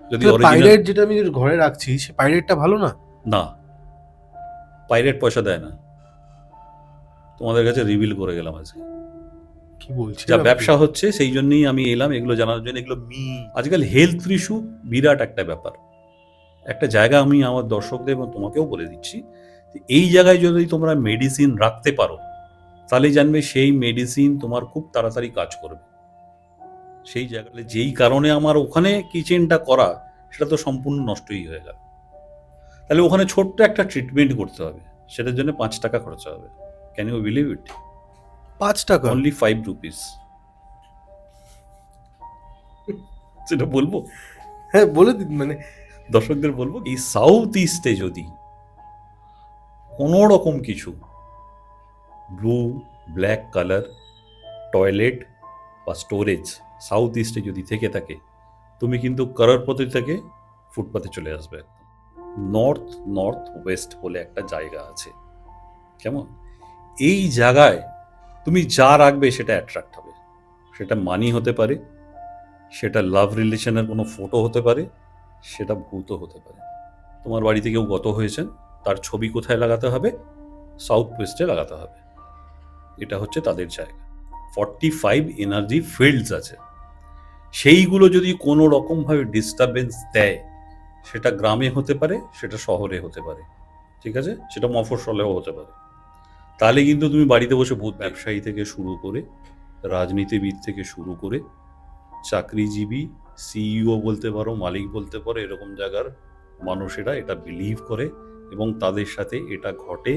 যদি তবে original pirate যেটা আমি ঘরে রাখছি, সে পাইরেটটা ভালো না? না, পাইরেট পয়সা দেয় না। তোমাদের কাছে রিভিল করে গেলাম আজকে। কি বলছেন যা আপনি? ব্যবসা হচ্ছে সেই জন্যই আমি এলাম এগুলো জানার জন্য। এগুলো আজকাল হেলথ ইস্যু বিরাট একটা ব্যাপার। একটা জায়গা আমি আমার দর্শকদের এবং তোমাকেও বলে দিচ্ছি, এই জায়গায় যদি তোমরা মেডিসিন রাখতে পারো তাহলে জানবে সেই মেডিসিন তোমার খুব তাড়াতাড়ি কাজ করবে। সেই জায়গায় যেই কারণে আমার ওখানে কিচেনটা করা, সেটা তো সম্পূর্ণ নষ্টই হয়ে গেল। তাহলে ওখানে ছোট্ট একটা ট্রিটমেন্ট করতে হবে, সেটার জন্য 5 টাকা খরচা হবে। Can you believe it? 5 টাকা? Only 5 rupees. সেটা বলবো হ্যাঁ, বলে দিন। মানে দর্শকদের, বলবো এই সাউথ ইস্টে যদি কোনো রকম কিছু ব্লু ব্ল্যাক কালার টয়লেট বা স্টোরেজ সাউথ ইস্টে যদি থেকে থাকে, তুমি কিন্তু করোড়পতি থেকে ফুটপাতে চলে আসবে। নর্থ নর্থ ওয়েস্ট বলে একটা জায়গা আছে, কেমন? এই জায়গায় তুমি যা রাখবে সেটা অ্যাট্রাক্ট হবে। সেটা মানি হতে পারে, সেটা লাভ রিলেশনের কোনো ফটো হতে পারে, সেটা ভূত হতে পারে। তোমার বাড়িতে কেউ গত হয়েছেন, তার ছবি কোথায় লাগাতে হবে? সাউথ ওয়েস্টে লাগাতে হবে। এটা হচ্ছে তাদের জায়গা। 45 এনার্জি ফিল্ডস আছে, সেইগুলো যদি কোনো রকমভাবে ডিস্টারবেন্স দেয়, সেটা গ্রামে হতে পারে, সেটা শহরে হতে পারে, ঠিক আছে, সেটা মফস্বলেও হতে পারে, তাহলে কিন্তু তুমি বাড়িতে বসে ভূত ব্যবসায়ী থেকে শুরু করে রাজনীতিবিদ থেকে শুরু করে চাকরিজীবী, সিইও বলতে পারো, মালিক বলতে পারো, এরকম জায়গার মানুষেরা এটা বিলিভ করে এবং তাদের সাথে এটা ঘটে,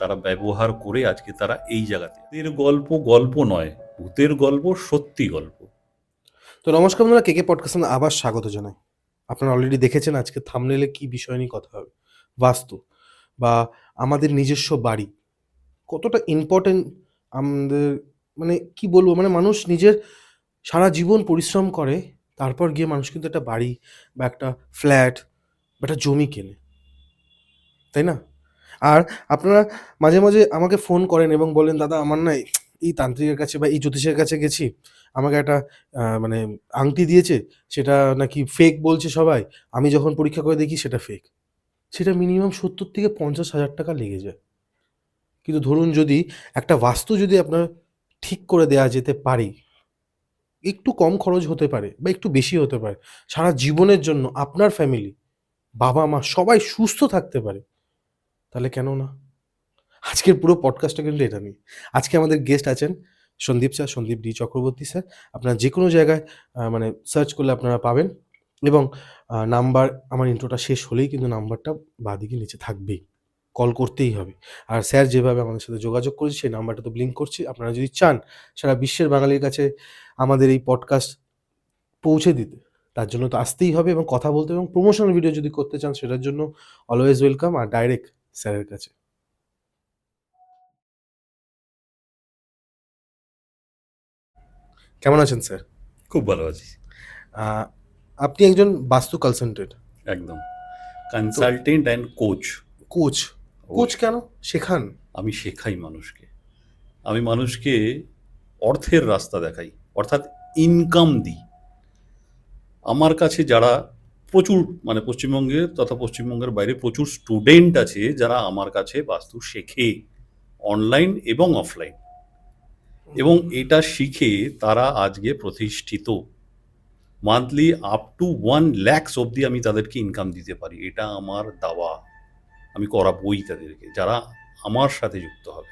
তারা ব্যবহার করে আজকে তারা এই জায়গাতে। ভূতের গল্প গল্প নয়, ভূতের গল্প সত্যি গল্প। তো নমস্কার বন্ধুরা, কেকে পডকাস্টে আবার স্বাগত জানাই। আপনারা অলরেডি দেখেছেন আজকে থাম্বনেইলে কি বিষয় নিয়ে কথা হবে। বাস্তু বা আমাদের নিজস্ব বাড়ি কতটা ইম্পর্টেন্ট আমাদের, মানে কি বলবো, মানে মানুষ নিজের সারা জীবন পরিশ্রম করে, তারপর গিয়ে মানুষ কিন্তু একটা বাড়ি বা একটা ফ্ল্যাট বা একটা জমি কেনে, তাই না? আর আপনারা মাঝে মাঝে আমাকে ফোন করেন এবং বলেন, দাদা আমার না এই তান্ত্রিকের কাছে বা এই জ্যোতিষের কাছে গেছি, আমাকে একটা মানে আংটি দিয়েছে, সেটা নাকি ফেক বলছে সবাই, আমি যখন পরীক্ষা করে দেখি সেটা ফেক। সেটা মিনিমাম 70,000 থেকে 50,000 টাকা লেগে যায়। কিন্তু ধরুন যদি একটা বাস্তু যদি আপনার ঠিক করে দেওয়া যেতে পারে, একটু কম খরচ হতে পারে বা একটু বেশি হতে পারে, সারা জীবনের জন্য আপনার ফ্যামিলি, বাবা মা সবাই সুস্থ থাকতে পারে, তাহলে কেন না? আজকের পুরো পডকাস্টটা কিন্তু এটা নিয়ে। আজকে আমাদের গেস্ট আছেন Sandeep sir, Sandeep D Chakraborty sir. আপনারা যে কোনো জায়গায় মানে সার্চ করলে আপনারা পাবেন এবং নাম্বার, আমার ইন্ট্রোটা শেষ হলেই কিন্তু নাম্বারটা বাঁদিকে নিচে থাকবেই। কল করতেই হবে। আর স্যার যেভাবে আমাদের সাথে যোগাযোগ করেছে সেই নাম্বারটা তো ব্লিঙ্ক করছি। আপনারা যদি চান সারা বিশ্বের বাঙালির কাছে আমাদের এই পডকাস্ট পৌঁছে দিতে, তার জন্য তো আসতেই হবে এবং কথা বলতে এবং প্রমোশনাল ভিডিও যদি করতে চান সেটার জন্য অলওয়েজ ওয়েলকাম, আর ডাইরেক্ট স্যারের কাছে। কেমন আছেন স্যার? খুব ভালো আছি। আহ, আপনি একজন বাস্তু কনসালটেন্ট। একদম তো consultant and coach. Coach, coach কেন শেখান? আমি শেখাই মানুষকে, আমি মানুষকে অর্থের রাস্তা দেখাই, অর্থাৎ ইনকাম দিই। আমার কাছে যারা প্রচুর, মানে পশ্চিমবঙ্গে তথা পশ্চিমবঙ্গের বাইরে প্রচুর স্টুডেন্ট আছে যারা আমার কাছে বাস্তু শেখে, অনলাইন এবং অফলাইন, এবং এটা শিখে তারা আজকে প্রতিষ্ঠিত। মান্থলি আপ টু 1 লাখ অবধি আমি তাদেরকে ইনকাম দিতে পারি, এটা আমার দাওয়া। আমি করাবই তাদেরকে যারা আমার সাথে যুক্ত হবে।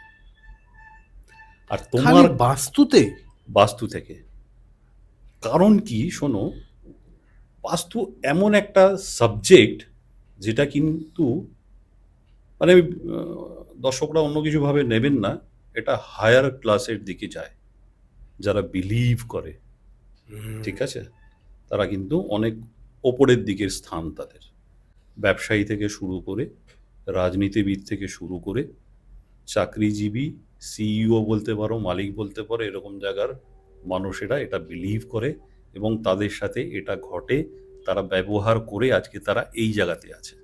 আর খালি তোমার বাস্তুতে? বাস্তু থেকে, কারণ কি শোনো, বাস্তু এমন একটা সাবজেক্ট যেটা কিন্তু, মানে দর্শকরা অন্য কিছু ভাবে নেবেন না, এটা হায়ার ক্লাসের দিকে যায়। যারা বিলিভ করে, ঠিক আছে, তারা কিন্তু অনেক ওপরের দিকের স্থান তাদের। ব্যবসায়ী থেকে শুরু করে রাজনীতিবিদ থেকে শুরু করে চাকরিজীবী, সিইও বলতে পারো, মালিক বলতে পারো, এরকম জায়গার মানুষেরা এটা বিলিভ করে এবং তাদের সাথে এটা ঘটে, তারা ব্যবহার করে আজকে তারা এই জায়গাতে আছে।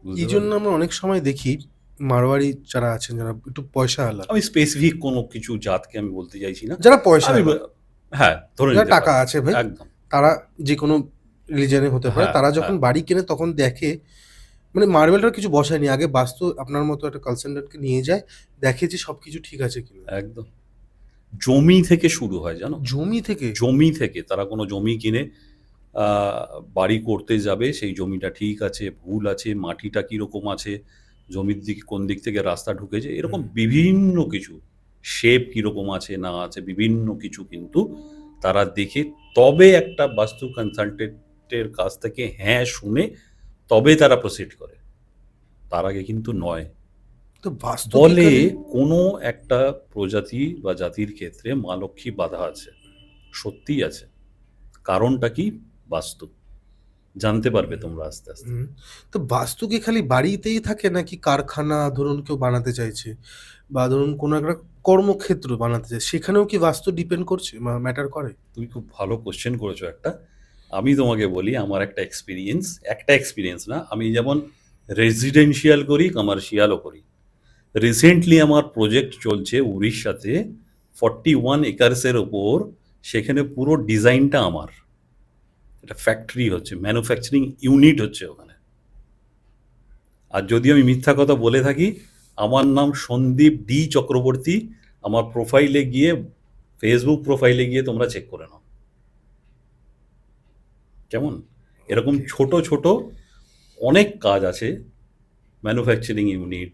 বুঝতে এই জন্য পারলে? আমরা অনেক সময় দেখি মারোয়ারি যারা আছেন, যারা একটু পয়সা আলা, আমি স্পেসিফিক কোনো কিছু জাতকে আমি বলতে চাইছি না। যারা পয়সা আমি আলা, হ্যাঁ, ধরে যারা নিতে টাকা পারি। আছে ভাই, একদম। তারা যে কোনো রিলিজনে হতে পারে, হ্যাঁ তারা হ্যাঁ যখন বাড়ি কেনে তখন দেখে মানে মার্বেলটার কিছু বসায়নি, আগে বাস্তু আপনার মতো একটা কনসালটেন্টকে নিয়ে যায়, দেখে যে সবকিছু ঠিক আছে কিনা। একদম। জমি থেকে শুরু হয় জানো, জমি থেকে? জমি থেকে তারা কোনো জমি কিনে আহ, বাড়ি করতে যাবে, সেই জমিটা ঠিক আছে ভুল আছে, মাটিটা কীরকম আছে, জমির দিক কোন দিক থেকে রাস্তা ঢুকেছে, এরকম হুম। বিভিন্ন কিছু, শেপ কীরকম আছে না আছে, বিভিন্ন কিছু কিন্তু তারা দেখে তবে একটা বাস্তু কনসালটেন্টের কাছ থেকে হ্যাঁ শুনে তবে তারা প্রসিড করে, তার আগে কিন্তু নয়। তো বাস্তু কি বলে খালি কোনো একটা প্রজাতি বা জাতির ক্ষেত্রে মা লক্ষ্মী বাধা আছে, সত্যিই আছে। কারণটা কি? বাস্তু। জানতে পারবে তোমরা আস্তে আস্তে। হুম, তো বাস্তু কি খালি বাড়িতেই থাকে নাকি কারখানা ধরুন কেউ বানাতে চাইছে বা ধরুন কোনো একটা কর্মক্ষেত্র বানাতে চায়, সেখানেও কি বাস্তু ডিপেন্ড করছে বা ম্যাটার করে? তুমি খুব ভালো কোশ্চেন করেছো একটা। আমি তোমাকে বলি আমার একটা এক্সপিরিয়েন্স না, আমি যেমন রেজিডেন্সিয়াল করি, কমার্শিয়ালও করি। রিসেন্টলি আমার প্রজেক্ট চলছে উড়িষ্যাতে, 41 একর্সের ওপর, সেখানে পুরো ডিজাইনটা আমার। এটা ফ্যাক্টরি হচ্ছে, ম্যানুফ্যাকচারিং ইউনিট হচ্ছে ওখানে। আর যদি আমি মিথ্যা কথা বলে থাকি, আমার নাম সন্দীপ ডি চক্রবর্তী। আমার প্রোফাইলে গিয়ে, ফেসবুক প্রোফাইলে গিয়ে তোমরা চেক করে নাও। কেমন? এরকম ওকে। ছোট ছোট অনেক কাজ আছে, ম্যানুফ্যাকচারিং ইউনিট,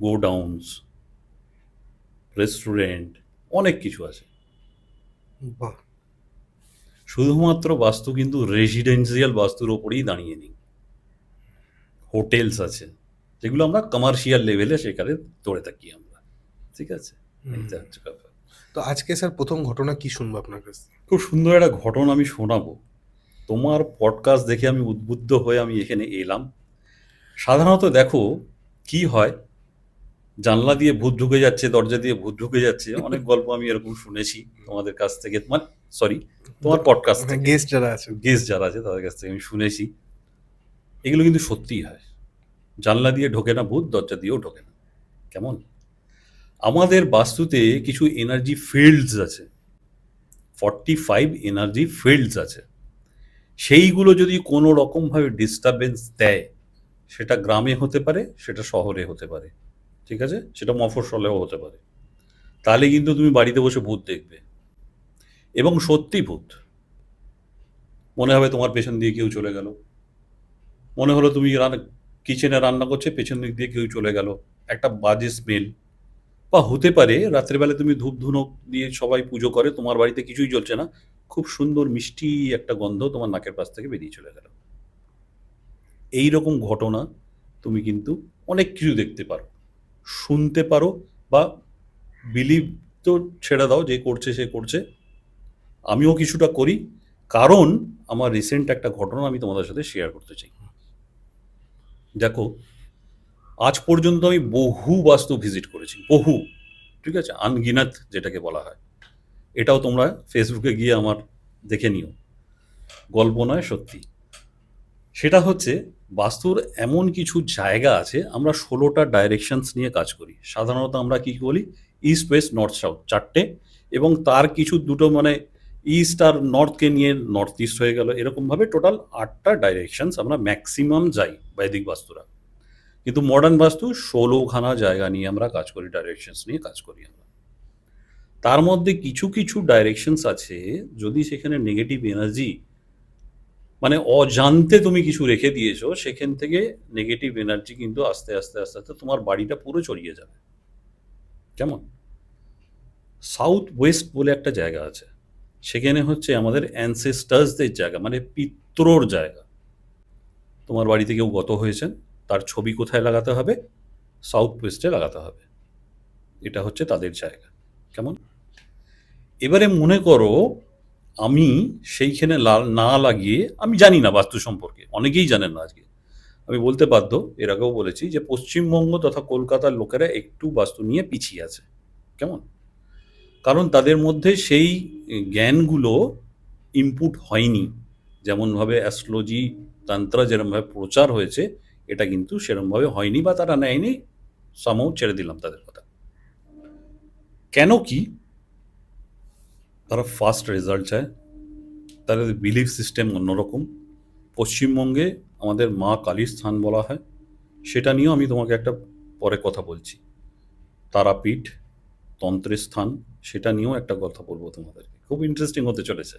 গোডাউনস, রেস্টুরেন্ট, অনেক কিছু আছে। বাহ। শুধুমাত্র বাস্তু কিন্তু রেসিডেন্সিয়াল বাস্তুর ওপরেই দাঁড়িয়ে নেই, হোটেলস আছে যেগুলো আমরা কমার্শিয়াল লেভেলে সেখানে ধরে থাকি আমরা। ঠিক আছে, হুম। এইটা হচ্ছে ব্যাপার। তো আজকে স্যার প্রথম ঘটনা কি শুনবো আপনার কাছ থেকে? খুব সুন্দর একটা ঘটনা আমি শোনাবো। তোমার পডকাস্ট দেখে আমি উদ্বুদ্ধ হয়ে আমি এখানে এলাম। সাধারণত দেখো কি হয়, জানলা দিয়ে ভূত ঢুকে যাচ্ছে, দরজা দিয়ে ভূত ঢুকে যাচ্ছে, অনেক গল্প আমি এরকম শুনেছি তোমাদের কাছ থেকে, তোমার সরি তোমার পডকাস্ট হ্যাঁ, থেকে, গেস্ট যারা আছেন। গেস্ট যারা আছে তাদের কাছ থেকে আমি শুনেছি। এগুলো কিন্তু সত্যিই হয়, জানলা দিয়ে ঢোকে না ভূত, দরজা দিয়েও ঢোকে না। কেমন? আমাদের বাস্তুতে কিছু এনার্জি ফিল্ডস আছে, 45 এনার্জি ফিল্ডস আছে। সেইগুলো যদি কোনো রকমভাবে ডিস্টারবেন্স দেয়, সেটা গ্রামে হতে পারে, সেটা শহরে হতে পারে, ঠিক আছে, সেটা মফস্বলেও হতে পারে, তাহলে কিন্তু তুমি বাড়িতে বসে ভূত দেখবে, এবং সত্যি ভূত। মনে হবে তোমার পেছন দিয়ে কেউ চলে গেল, মনে হলো তুমি কিচেনে রান্না করছে, পেছন দিক দিয়ে কেউ চলে গেল, একটা বাজে স্মেল। বা হতে পারে রাত্রেবেলা তুমি ধূপ ধুনো দিয়ে সবাই পুজো করে, তোমার বাড়িতে কিছুই জ্বলছে না, খুব সুন্দর মিষ্টি একটা গন্ধ তোমার নাকের পাশ থেকে বেরিয়ে চলে গেল। এই রকম ঘটনা তুমি কিন্তু অনেক কিছু দেখতে পারো, শুনতে পারো, বা বিলিভ তো ছেড়ে দাও, যে করছে সে করছে, আমিও কিছুটা করি। কারণ আমার রিসেন্ট একটা ঘটনা আমি তোমাদের সাথে শেয়ার করতে চাই। দেখো, আজ পর্যন্ত আমি বহু বাস্তু ভিজিট করেছি, বহু, ঠিক আছে, আনগিনাত যেটাকে বলা হয়। এটাও তোমরা ফেসবুকে গিয়ে আমার দেখে নিও, গল্প নয় সত্যি। সেটা হচ্ছে, বাস্তুর এমন কিছু জায়গা আছে, আমরা 16টা ডাইরেকশনস নিয়ে কাজ করি। সাধারণত আমরা কি বলি, ইস্ট ওয়েস্ট নর্থ সাউথ চারটে, এবং তার কিছু দুটো মানে ইস্ট আর নর্থকে নিয়ে নর্থ ইস্ট হয়ে গেল, এরকমভাবে টোটাল 8টা ডাইরেকশনস আমরা ম্যাক্সিমাম যাই বৈদিক বাস্তুরা। কিন্তু মডার্ন বাস্তু 16খানা জায়গা নিয়ে আমরা কাজ করি, ডাইরেকশনস নিয়ে কাজ করি আমরা। তার মধ্যে কিছু কিছু ডাইরেকশনস আছে, যদি সেখানে নেগেটিভ এনার্জি মানে অজান্তে তুমি কিছু রেখে দিয়েছো, সেখান থেকে নেগেটিভ এনার্জি কিন্তু আস্তে আস্তে আস্তে আস্তে তোমার বাড়িটা পুরো ছড়িয়ে যাবে। কেমন? সাউথ ওয়েস্ট বলে একটা জায়গা আছে, সেখানে হচ্ছে আমাদের অ্যানসেস্টার্সদের জায়গা, মানে পিত্রর জায়গা। তোমার বাড়িতে কেউ গত হয়েছেন, তার ছবি কোথায় লাগাতে হবে? সাউথ ওয়েস্টে লাগাতে হবে, এটা হচ্ছে তাদের জায়গা। কেমন? এবারে মনে করো আমি সেইখানে না লাগিয়ে, আমি জানি না বাস্তু সম্পর্কে, অনেকেই জানেন না আজকে, আমি বলতে বাধ্য, এর আগেও বলেছি যে পশ্চিমবঙ্গ তথা কলকাতার লোকেরা একটু বাস্তু নিয়ে পিছিয়ে আছে। কেমন? কারণ তাদের মধ্যে সেই জ্ঞানগুলো ইনপুট হয়নি, যেমনভাবে অ্যাস্ট্রোলজি তন্ত্র যেরমভাবে প্রচার হয়েছে, এটা কিন্তু সেরমভাবে হয়নি, বা তারা নেয়নি, সামও ছেড়ে দিলাম তাদের কথা। কেন কি? তারা ফাস্ট রেজাল্ট চায়, তাদের বিলিফ সিস্টেম অন্যরকম। পশ্চিমবঙ্গে আমাদের মা কালীর স্থান বলা হয়, সেটা নিয়েও আমি তোমাকে একটা পরে কথা বলছি। তারাপীঠ, তন্ত্রের স্থান, সেটা নিয়েও একটা কথা বলবো তোমাদেরকে, খুব ইন্টারেস্টিং হতে চলেছে।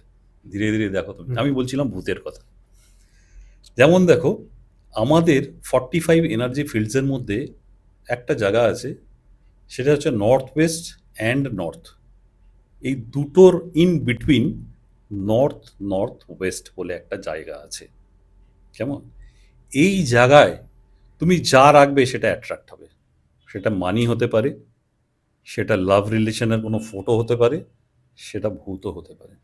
ধীরে ধীরে দেখো তুমি। আমি বলছিলাম ভূতের কথা। যেমন দেখো, আমাদের 45 এনার্জি ফিল্ডসের মধ্যে একটা জায়গা আছে, সেটা হচ্ছে নর্থ ওয়েস্ট অ্যান্ড নর্থ। এই দুটোর in between north north West বলে একটা জায়গা আছে। কেমন? এই জায়গায় তুমি যা রাখবে সেটা অ্যাট্রাক্ট হবে। সেটা মানি হতে পারে, সেটা লাভ রিলেশনের কোনো ফটো হতে পারে, সেটা ভূতও হতে পারে।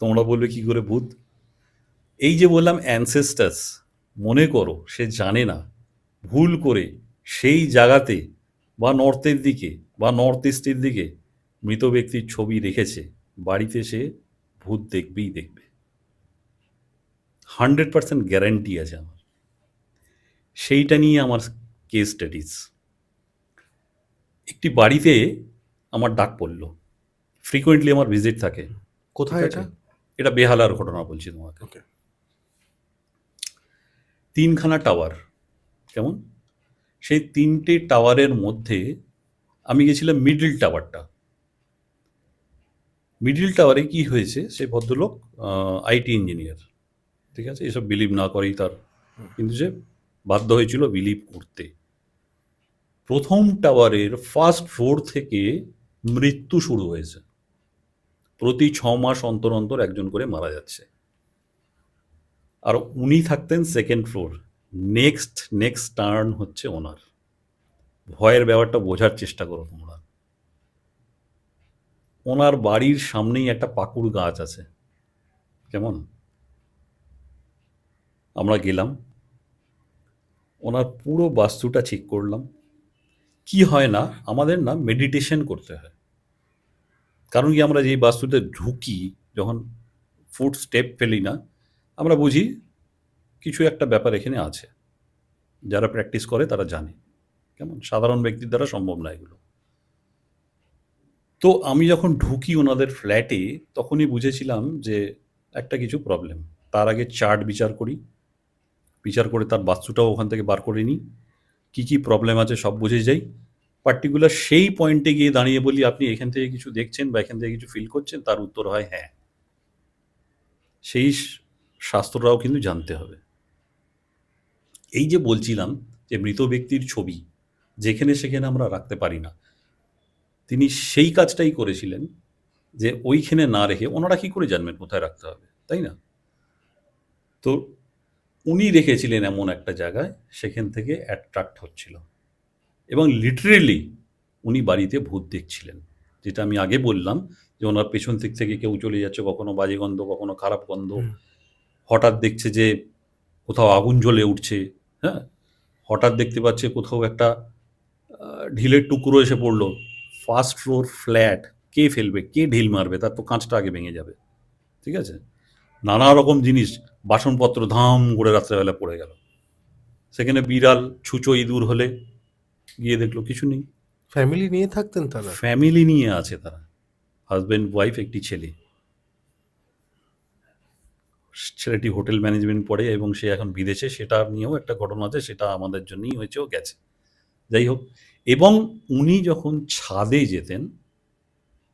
তোমরা বলবে কি করে ভূত? এই যে বললাম অ্যানসেস্টার্স, মনে করো সে জানে না, ভুল করে সেই জায়গাতে বা নর্থের দিকে বা নর্থ ইস্টের দিকে মৃত ব্যক্তির ছবি রেখেছে, বাড়িতে সে ভূত দেখবেই দেখবে। 100% গ্যারান্টি আছে আমার। সেইটা নিয়ে আমার কেস স্টাডিজ। একটি বাড়িতে আমার ডাক পড়ল, ফ্রিকোয়েন্টলি আমার ভিজিট থাকে। কোথায় ঠিক আছে? এটা? এটা বেহালার ঘটনা বলছি তোমাকে। ওকে। 3খানা টাওয়ার। কেমন? সেই 3টে টাওয়ারের মধ্যে আমি গেছিলাম মিডল টাওয়ারটা। মিডল টাওয়ারে কি হয়েছে, সে ভদ্রলোক আইটি ইঞ্জিনিয়ার। ঠিক আছে? এসব বিলিভ না করেই তার, কিন্তু সে বাধ্য হয়েছিল বিলিভ করতে। প্রথম টাওয়ারের ফার্স্ট ফ্লোর থেকে মৃত্যু শুরু হয়েছে। প্রতি 6 মাস অন্তর অন্তর একজন করে মারা যাচ্ছে। আর উনি থাকতেন সেকেন্ড ফ্লোর। নেক্সট টার্ন হচ্ছে ওনার। ভয়ের ব্যাপারটা বোঝার চেষ্টা করো তোমরা। ওনার বাড়ির সামনেই একটা পাকুড় গাছ আছে। কেমন? আমরা গেলাম, ওনার পুরো বাস্তুটা ঠিক করলাম। কি হয় না, আমাদের না মেডিটেশন করতে হয়। কারণ কি, আমরা যেই বাস্তুতে ঢুকি, যখন ফুট স্টেপ ফেলি না, আমরা বুঝি কিছু একটা ব্যাপার এখানে আছে। যারা প্র্যাকটিস করে তারা জানে। কেমন? সাধারণ ব্যক্তির দ্বারা সম্ভব না এগুলো। তো আমি যখন ঢুকি ওনাদের ফ্ল্যাটে, তখনই বুঝেছিলাম যে একটা কিছু প্রবলেম। তার আগে চার্ট বিচার করি, বিচার করে তার বাস্তুটাও ওখান থেকে বার করে নিই, কী কী প্রবলেম আছে সব বুঝে যাই। পার্টিকুলার সেই পয়েন্টে গিয়ে দাঁড়িয়ে বলি, আপনি এখান থেকে কিছু দেখছেন বা এখান থেকে কিছু ফিল করছেন? তার উত্তর হয় হ্যাঁ। সেই শাস্ত্রটাও কিন্তু জানতে হবে। এই যে বলছিলাম যে মৃত ব্যক্তির ছবি যেখানে সেখানে আমরা রাখতে পারি না, তিনি সেই কাজটাই করেছিলেন, যে ওইখানে না রেখে ওনারা কী করে জানবেন কোথায় রাখতে হবে, তাই না? তো উনি রেখেছিলেন এমন একটা জায়গায়, সেখান থেকে অ্যাট্রাক্ট হচ্ছিল। এবং লিটারেলি উনি বাড়িতে ভূত দেখছিলেন। যেটা আমি আগে বললাম, যে ওনার পেছন দিক থেকে কেউ চলে যাচ্ছে, কখনো বাজে গন্ধ, কখনো খারাপ গন্ধ। হঠাৎ দেখছে যে কোথাও আগুন জ্বলে উঠছে। হ্যাঁ, হঠাৎ দেখতে পাচ্ছে কোথাও একটা ঢিলের টুকরো এসে পড়লো। ফার্স্ট ফ্লোর ফ্ল্যাট, কে ফেলবে, কে ঢিল মারবে, তার তো কাঁচটা আগে ভেঙে যাবে। ঠিক আছে? নানা রকম জিনিস, বাসনপত্র ধাম করে রাত্রেবেলা পড়ে গেল। সেখানে বিড়াল, ছুঁচো, ইঁদুর হলে গিয়ে দেখলো কিছু নেই। ফ্যামিলি নিয়ে থাকতেন তারা? ফ্যামিলি নিয়ে আছে তারা, হাজব্যান্ড ওয়াইফ, একটি ছেলে। ছেলেটি হোটেল ম্যানেজমেন্ট পড়ে এবং সে এখন বিদেশে। সেটা নিয়েও একটা ঘটনা আছে, সেটা আমাদের জন্যই হয়েছেও গেছে। যাই হোক, এবং উনি যখন ছাদে যেতেন,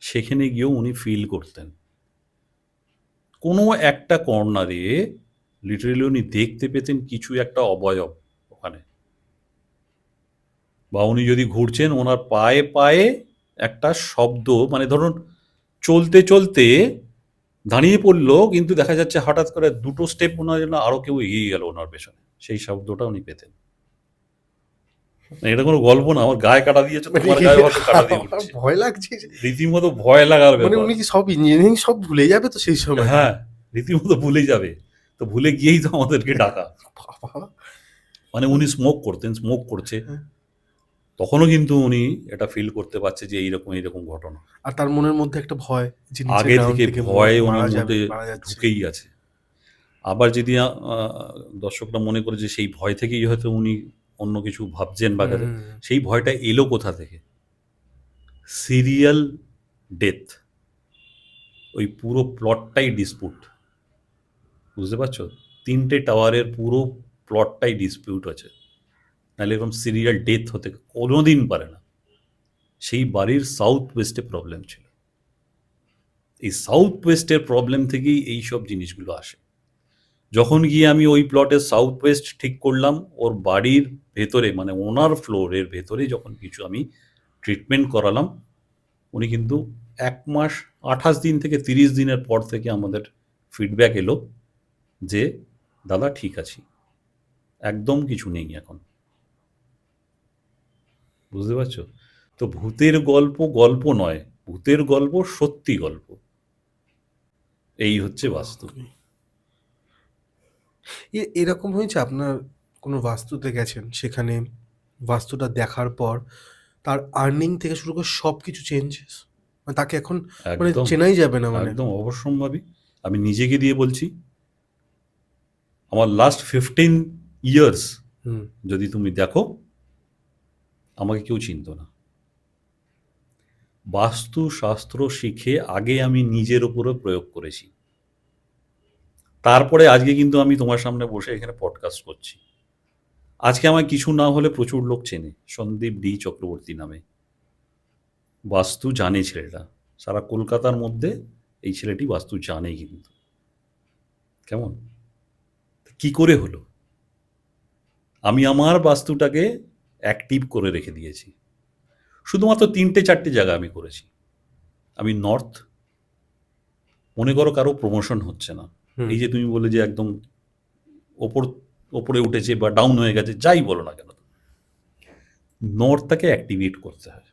সেখানে গিয়েও উনি ফিল করতেন কোনো একটা কর্নারে, লিটারেলি উনি দেখতে পেতেন কিছু একটা অবয়ব ওখানে। বা উনি যদি ঘুরছেন, ওনার পায়ে পায়ে একটা শব্দ, মানে ধরুন চলতে চলতে দাঁড়িয়ে পড়লো, কিন্তু দেখা যাচ্ছে হঠাৎ করে 2টো স্টেপ ওনার জন্য আরও কেউ এগিয়ে গেল ওনার পেছনে, সেই শব্দটা উনি পেতেন। এটা কোনো গল্প না, আমার গায়ে কাটা দিয়েছে, তোমার গায়ে হয়তো কাটা দিয়ে আমার উঠছে। ভয় লাগছে যে, রীতিমতো ভয় লাগার মানে ব্যাপার। উনি কি সব ইঞ্জিনিয়ারিং সব ভুলে যাবে তো সেই সময়? হ্যাঁ, রীতিমতো ভুলে যাবে। তো ভুলে গিয়েই তো আমাদেরকে ডাকা। বাবা! মানে উনি স্মোক করতেন, স্মোক করছে, হ্যাঁ। তখনও কিন্তু উনি এটা ফিল করতে পারছে যে এইরকম এইরকম ঘটনা। আর তার মনের মধ্যে একটা ভয় যে নিচে আগে গ্রাউন্ড থেকে থেকে ভয় ওনার মারা যাবে, মধ্যে মারা যাচ্ছে। ঢুকেই আছে। আবার যদি দর্শকরা মনে করে যে সেই ভয় থেকেই হয়তো উনি অন্য কিছু ভাবছেন বা কাজে, সেই ভয়টা এলো কোথা থেকে? Serial death. ওই পুরো প্লটটাই ডিসপুট, বুঝতে পারছো? 3টে টাওয়ারের পুরো প্লটটাই ডিসপিউট আছে, নাহলে এরকম সিরিয়াল ডেথ হতে কোনোদিন পারে না। সেই বাড়ির সাউথ ওয়েস্টে প্রবলেম ছিল। এই সাউথ ওয়েস্টের প্রবলেম থেকেই এই সব জিনিসগুলো আসে। যখন গিয়ে আমি ওই প্লটের সাউথ ওয়েস্ট ঠিক করলাম, ওর বাড়ির ভেতরে মানে ওনার ফ্লোরের ভেতরে যখন কিছু আমি ট্রিটমেন্ট করালাম, উনি কিন্তু 1 মাস 28 দিন থেকে 30 দিনের পর থেকে আমাদের ফিডব্যাক এলো যে দাদা ঠিক আছি, একদম কিছু নেই এখন। বুঝতে পারছো? তো ভূতের গল্প গল্প নয়, ভূতের গল্প সত্যি গল্প। এই হচ্ছে বাস্তব। এরকম হয়েছে আপনার কোনো বাস্তুতে গেছেন, সেখানে বাস্তুটা দেখার পর তার আর্নিং থেকে শুরু করে সব কিছু চেঞ্জেস, তাকে এখন মানে একদম চেনাই যাবে না মানে। একদম অবশ্যম্ভাবী। আমি নিজেকে দিয়ে বলছি, আমার লাস্ট 15 ইয়ার্স হুম। যদি তুমি দেখো, আমাকে কেউ চিনতো না। বাস্তু শাস্ত্র শিখে আগে আমি নিজের উপরে প্রয়োগ করেছি, তারপরে আজকে কিন্তু আমি তোমার সামনে বসে এখানে পডকাস্ট করছি। আজকে আমায় কিছু না হলে প্রচুর লোক চেনে সন্দীপ ডি চক্রবর্তী নামে। বাস্তু জানে ছেলেটা, সারা কলকাতার মধ্যে এই ছেলেটি বাস্তু জানে। কিন্তু কেমন, কি করে হলো? আমি আমার বাস্তুটাকে অ্যাক্টিভ করে রেখে দিয়েছি। শুধুমাত্র 3টে 4টে জায়গা আমি করেছি। আমি নর্থ, মনে করো কারো প্রমোশন হচ্ছে না, হুম। এই যে তুমি বলে যে একদম ওপর ওপরে উঠেছে বা ডাউন হয়ে গেছে, যাই বলো না কেন, নর্থটাকে অ্যাক্টিভেট করতে হয়,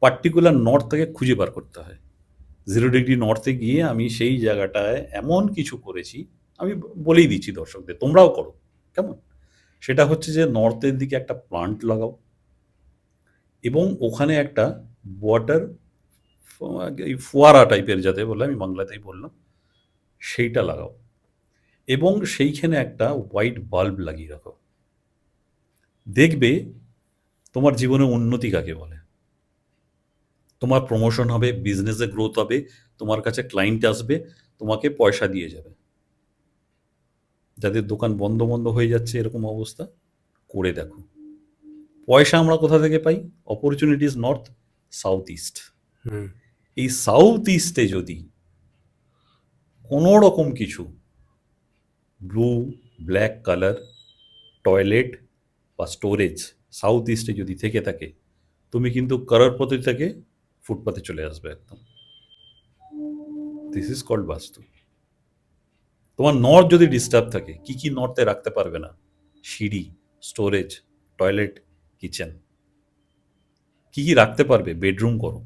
পার্টিকুলার নর্থটাকে খুঁজে বার করতে হয়। 0 ডিগ্রি নর্থে গিয়ে আমি সেই জায়গাটায় এমন কিছু করেছি, আমি বলেই দিচ্ছি দর্শকদের, তোমরাও করো। কেমন? সেটা হচ্ছে যে নর্থের দিকে একটা প্লান্ট লাগাও এবং ওখানে একটা ওয়াটার, এই ফোয়ারা টাইপের যাতে বলে, আমি বাংলাতেই বললাম, সেইটা লাগাও এবং সেইখানে একটা হোয়াইট বাল্ব লাগিয়ে রাখো। দেখবে তোমার জীবনে উন্নতি কাকে বলে। তোমার প্রমোশন হবে, বিজনেসে গ্রোথ হবে, তোমার কাছে ক্লায়েন্ট আসবে, তোমাকে পয়সা দিয়ে যাবে। যাদের দোকান বন্ধ বন্ধ হয়ে যাচ্ছে এরকম অবস্থা, করে দেখো। পয়সা আমরা কোথা থেকে পাই? Opportunities north, south east. Hmm. এই সাউথ ইস্টে যদি কোনো রকম কিছু ব্লু ব্ল্যাক কালার টয়লেট বা স্টোরেজ সাউথ ইস্টে যদি থেকে থাকে, তুমি কিন্তু করোড়পতি থেকে ফুটপাতে চলে আসবে একদম। দিস ইজ কল্ড বাস্তু। তোমার নর্থ যদি ডিস্টার্ব থাকে, কি কি নর্থে রাখতে পারবে না? সিঁড়ি, স্টোরেজ, টয়লেট, কিচেন। কি কি রাখতে পারবে? বেডরুম করো,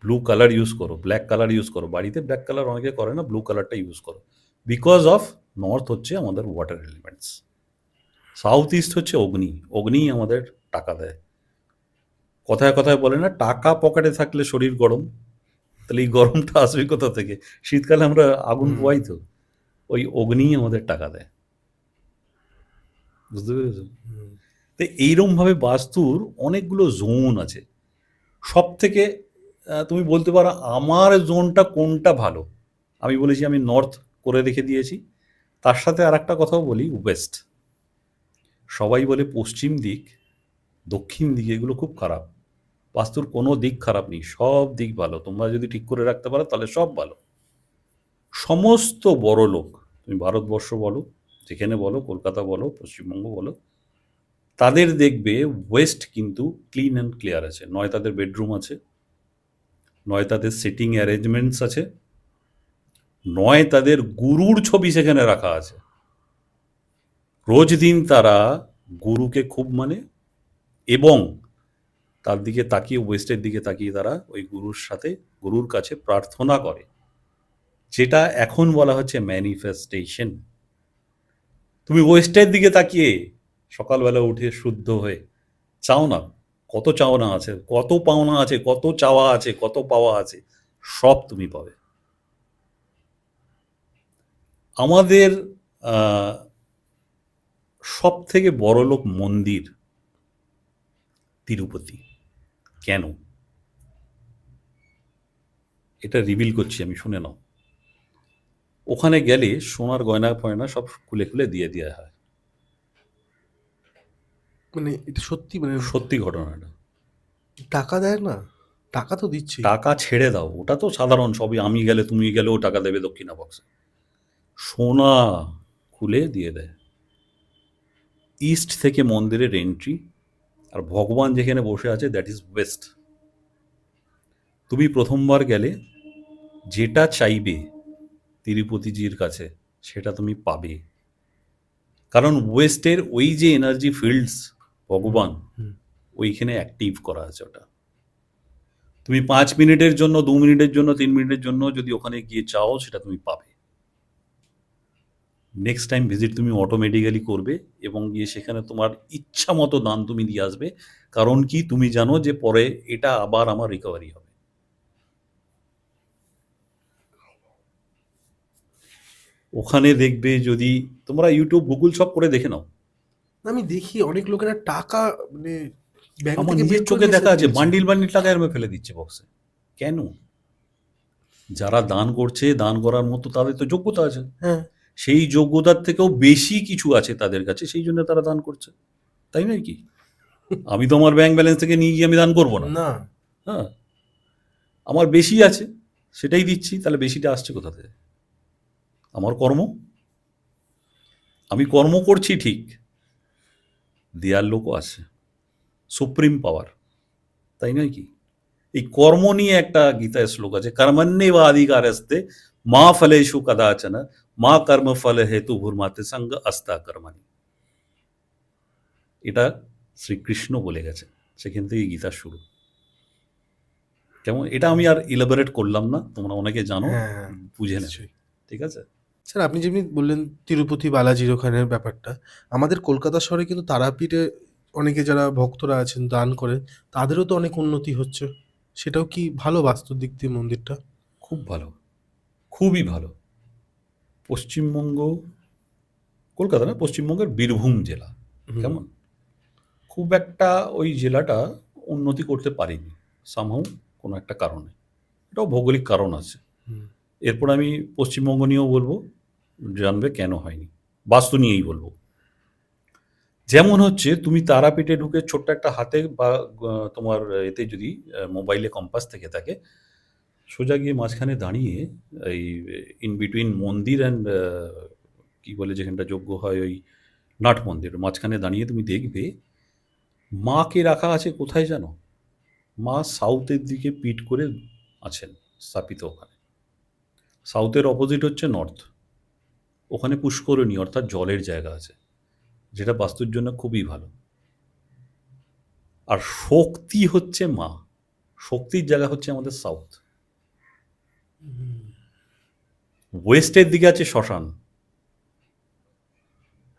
ব্লু কালার ইউজ করো, ব্ল্যাক কালার ইউজ করো। বাড়িতে ব্ল্যাক কালার অনেকে করে না, ব্লু কালারটা ইউজ করো। বিকজ অফ নর্থ হচ্ছে আমাদের ওয়াটার এলিমেন্টস, সাউথ ইস্ট হচ্ছে অগ্নি। অগ্নিই আমাদের টাকা দেয়। কথায় কথায় বলে না, টাকা পকেটে থাকলে শরীর গরম। তাহলে এই গরমটা আসবে কোথা থেকে? শীতকালে আমরা আগুন হুম। পোয়াই তো, ওই অগ্নিই আমাদের টাকা দেয়। বুঝতে পেরেছো? হুম। তো এইরমভাবে বাস্তুর অনেকগুলো জোন আছে। সব থেকে তুমি বলতে পারো আমার জোনটা কোনটা ভালো। আমি বলেছি আমি নর্থ করে রেখে দিয়েছি। তার সাথে আর একটা কথাও বলি, ওয়েস্ট। সবাই বলে পশ্চিম দিক, দক্ষিণ দিক এগুলো খুব খারাপ। বাস্তুর কোনো দিক খারাপ নেই, সব দিক ভালো। তোমরা যদি ঠিক করে রাখতে পারো তাহলে সব ভালো। সমস্ত বড় লোক, তুমি ভারতবর্ষ বলো, যেখানে বলো, কলকাতা বলো, পশ্চিমবঙ্গ বলো, তাদের দেখবে ওয়েস্ট কিন্তু ক্লিন অ্যান্ড ক্লিয়ার আছে। নয় তাদের বেডরুম আছে, নয় তাদের সিটিং অ্যারেঞ্জমেন্টস আছে, নয় তাদের গুরুর ছবি সেখানে রাখা আছে। রোজ দিন তারা গুরুকে খুব মানে, এবং তার দিকে তাকিয়ে, ওয়েস্টের দিকে তাকিয়ে তারা ওই গুরুর সাথে, গুরুর কাছে প্রার্থনা করে, যেটা এখন বলা হচ্ছে ম্যানিফেস্টেশন। তুমি ওয়েস্টের দিকে তাকিয়ে সকালবেলা উঠে শুদ্ধ হয়ে চাও না, কত চাওনা আছে, কত পাওনা আছে, কত চাওয়া আছে, কত পাওয়া আছে, সব তুমি পাবে। আমাদের সব থেকে বড়লোক মন্দির তিরুপতি। কেন? এটা রিভিল করছি আমি, শুনে নাও। ওখানে গেলে সোনার গয়না ফয়না সব খুলে খুলে দিয়ে দেওয়া হয়। মানে এটা সত্যি, মানে সত্যি ঘটনাটা। টাকা দেয় না? টাকা তো দিচ্ছি। টাকা ছেড়ে দাও, ওটা তো সাধারণ, সবই আমি গেলে তুমি গেলেও টাকা দেবে দক্ষিণা বক্সে। সোনা খুলে দিয়ে দেয়। ইস্ট থেকে মন্দিরের এন্ট্রি, আর ভগবান যেখানে বসে আছে দ্যাট ইজ ওয়েস্ট। তুমি প্রথমবার গেলে যেটা চাইবে তিরুপতিজির কাছে সেটা তুমি পাবে, কারণ ওয়েস্টের ওই যে এনার্জি ফিল্ডস ভগবান হুম। ওইখানে অ্যাক্টিভ করা আছে। ওটা তুমি 5 মিনিটের জন্য, 2 মিনিটের জন্য, 3 মিনিটের জন্য যদি ওখানে গিয়ে চাও সেটা তুমি পাবে। নেক্সট টাইম ভিজিট তুমি অটোমেটিক্যালি করবে এবং গিয়ে সেখানে তোমার ইচ্ছা মতো দান তুমি দিয়ে আসবে। কারণ কি, তুমি জানো যে পরে এটা আবার আমার রিকভারি হবে। ওখানে দেখবে, যদি তোমরা ইউটিউব গুগল সব করে দেখে নাও, আমি দেখি অনেক লোকেরা টাকা মানে ব্যাংক আমার থেকে নিজের বের করে চোখে নিয়ে দেখা এসে আছে দিয়েছে। বান্ডিল বান্ডিল টাকা এরমে ফেলে দিচ্ছে বক্সে। কেন? যারা দান করছে, দান করার মতো তাদের তো যোগ্যতা আছে, হ্যাঁ। সেই যোগ্যতার থেকেও বেশি কিছু আছে তাদের কাছে, সেই জন্য তারা দান করছে, তাই নয় কি? আমি তো আমার ব্যাংক ব্যালেন্স থেকে নিয়ে গিয়ে আমি দান করবো না। না। হ্যাঁ, আমার বেশি আছে সেটাই দিচ্ছি, তাহলে বেশিটা আসছে কোথা থেকে? আমার কর্ম। আমি কর্ম করছি ঠিক, দেয়ার লোকও আছে, সুপ্রিম পাওয়ার, তাই নয় কি? এই কর্ম নিয়ে একটা গীতায় শ্লোক আছে, কর্মণ্যেব অধিকারস্তে মা ফলেষু কদাচন মা কর্ম ফল হেতু ভূর্মাতে সঙ্গ আস্তা কর্মণি। এটা শ্রীকৃষ্ণ বলে গেছে, সেখান থেকে গীতা শুরু। কেমন? এটা আমি আর ইলাবোরেট করলাম না, তোমরা অনেকে জানো, হ্যাঁ, বুঝে নেবে। নিশ্চয়ই। ঠিক আছে? স্যার আপনি যেমনি বললেন তিরুপতি বালাজির ওখানের ব্যাপারটা, আমাদের কলকাতা শহরে কিন্তু তারাপীঠে অনেকে যারা ভক্তরা আছেন দান করেন, তাদেরও তো অনেক উন্নতি হচ্ছে। সেটাও কি ভালো বাস্তুর দিক দিয়ে মন্দিরটা? খুব ভালো, খুবই ভালো। পশ্চিমবঙ্গ, কলকাতা না, পশ্চিমবঙ্গের বীরভূম জেলা, হুম। কেমন, খুব একটা ওই জেলাটা উন্নতি করতে পারেনি সামহাউ, কোনো একটা কারণে। এটাও ভৌগোলিক কারণ আছে। হুম। এরপর আমি পশ্চিমবঙ্গ নিয়েও বলবো, জানবে কেন হয়নি। বাস্তু নিয়েই বলবো। যেমন হচ্ছে, তুমি তারাপীঠে ঢুকে ছোট্ট একটা হাতে বা তোমার এতে যদি মোবাইলে কম্পাস থেকে থাকে, সোজা গিয়ে মাঝখানে দাঁড়িয়ে এই ইন বিটুইন মন্দির অ্যান্ড কি বলে যেখানটা যজ্ঞ হয়, ওই নাট মন্দির মাঝখানে দাঁড়িয়ে তুমি দেখবে মাকে রাখা আছে কোথায় জানো? মা সাউথের দিকে পিঠ করে আছেন স্থাপিত ওখানে। সাউথের অপোজিট হচ্ছে নর্থ, ওখানে পুষ্করণী অর্থাৎ জলের জায়গা আছে, যেটা বাস্তুর জন্য খুবই ভালো। আর শক্তি হচ্ছে মা, শক্তির জায়গা হচ্ছে আমাদের সাউথ। ওয়েস্টের দিকে আছে শ্মশান,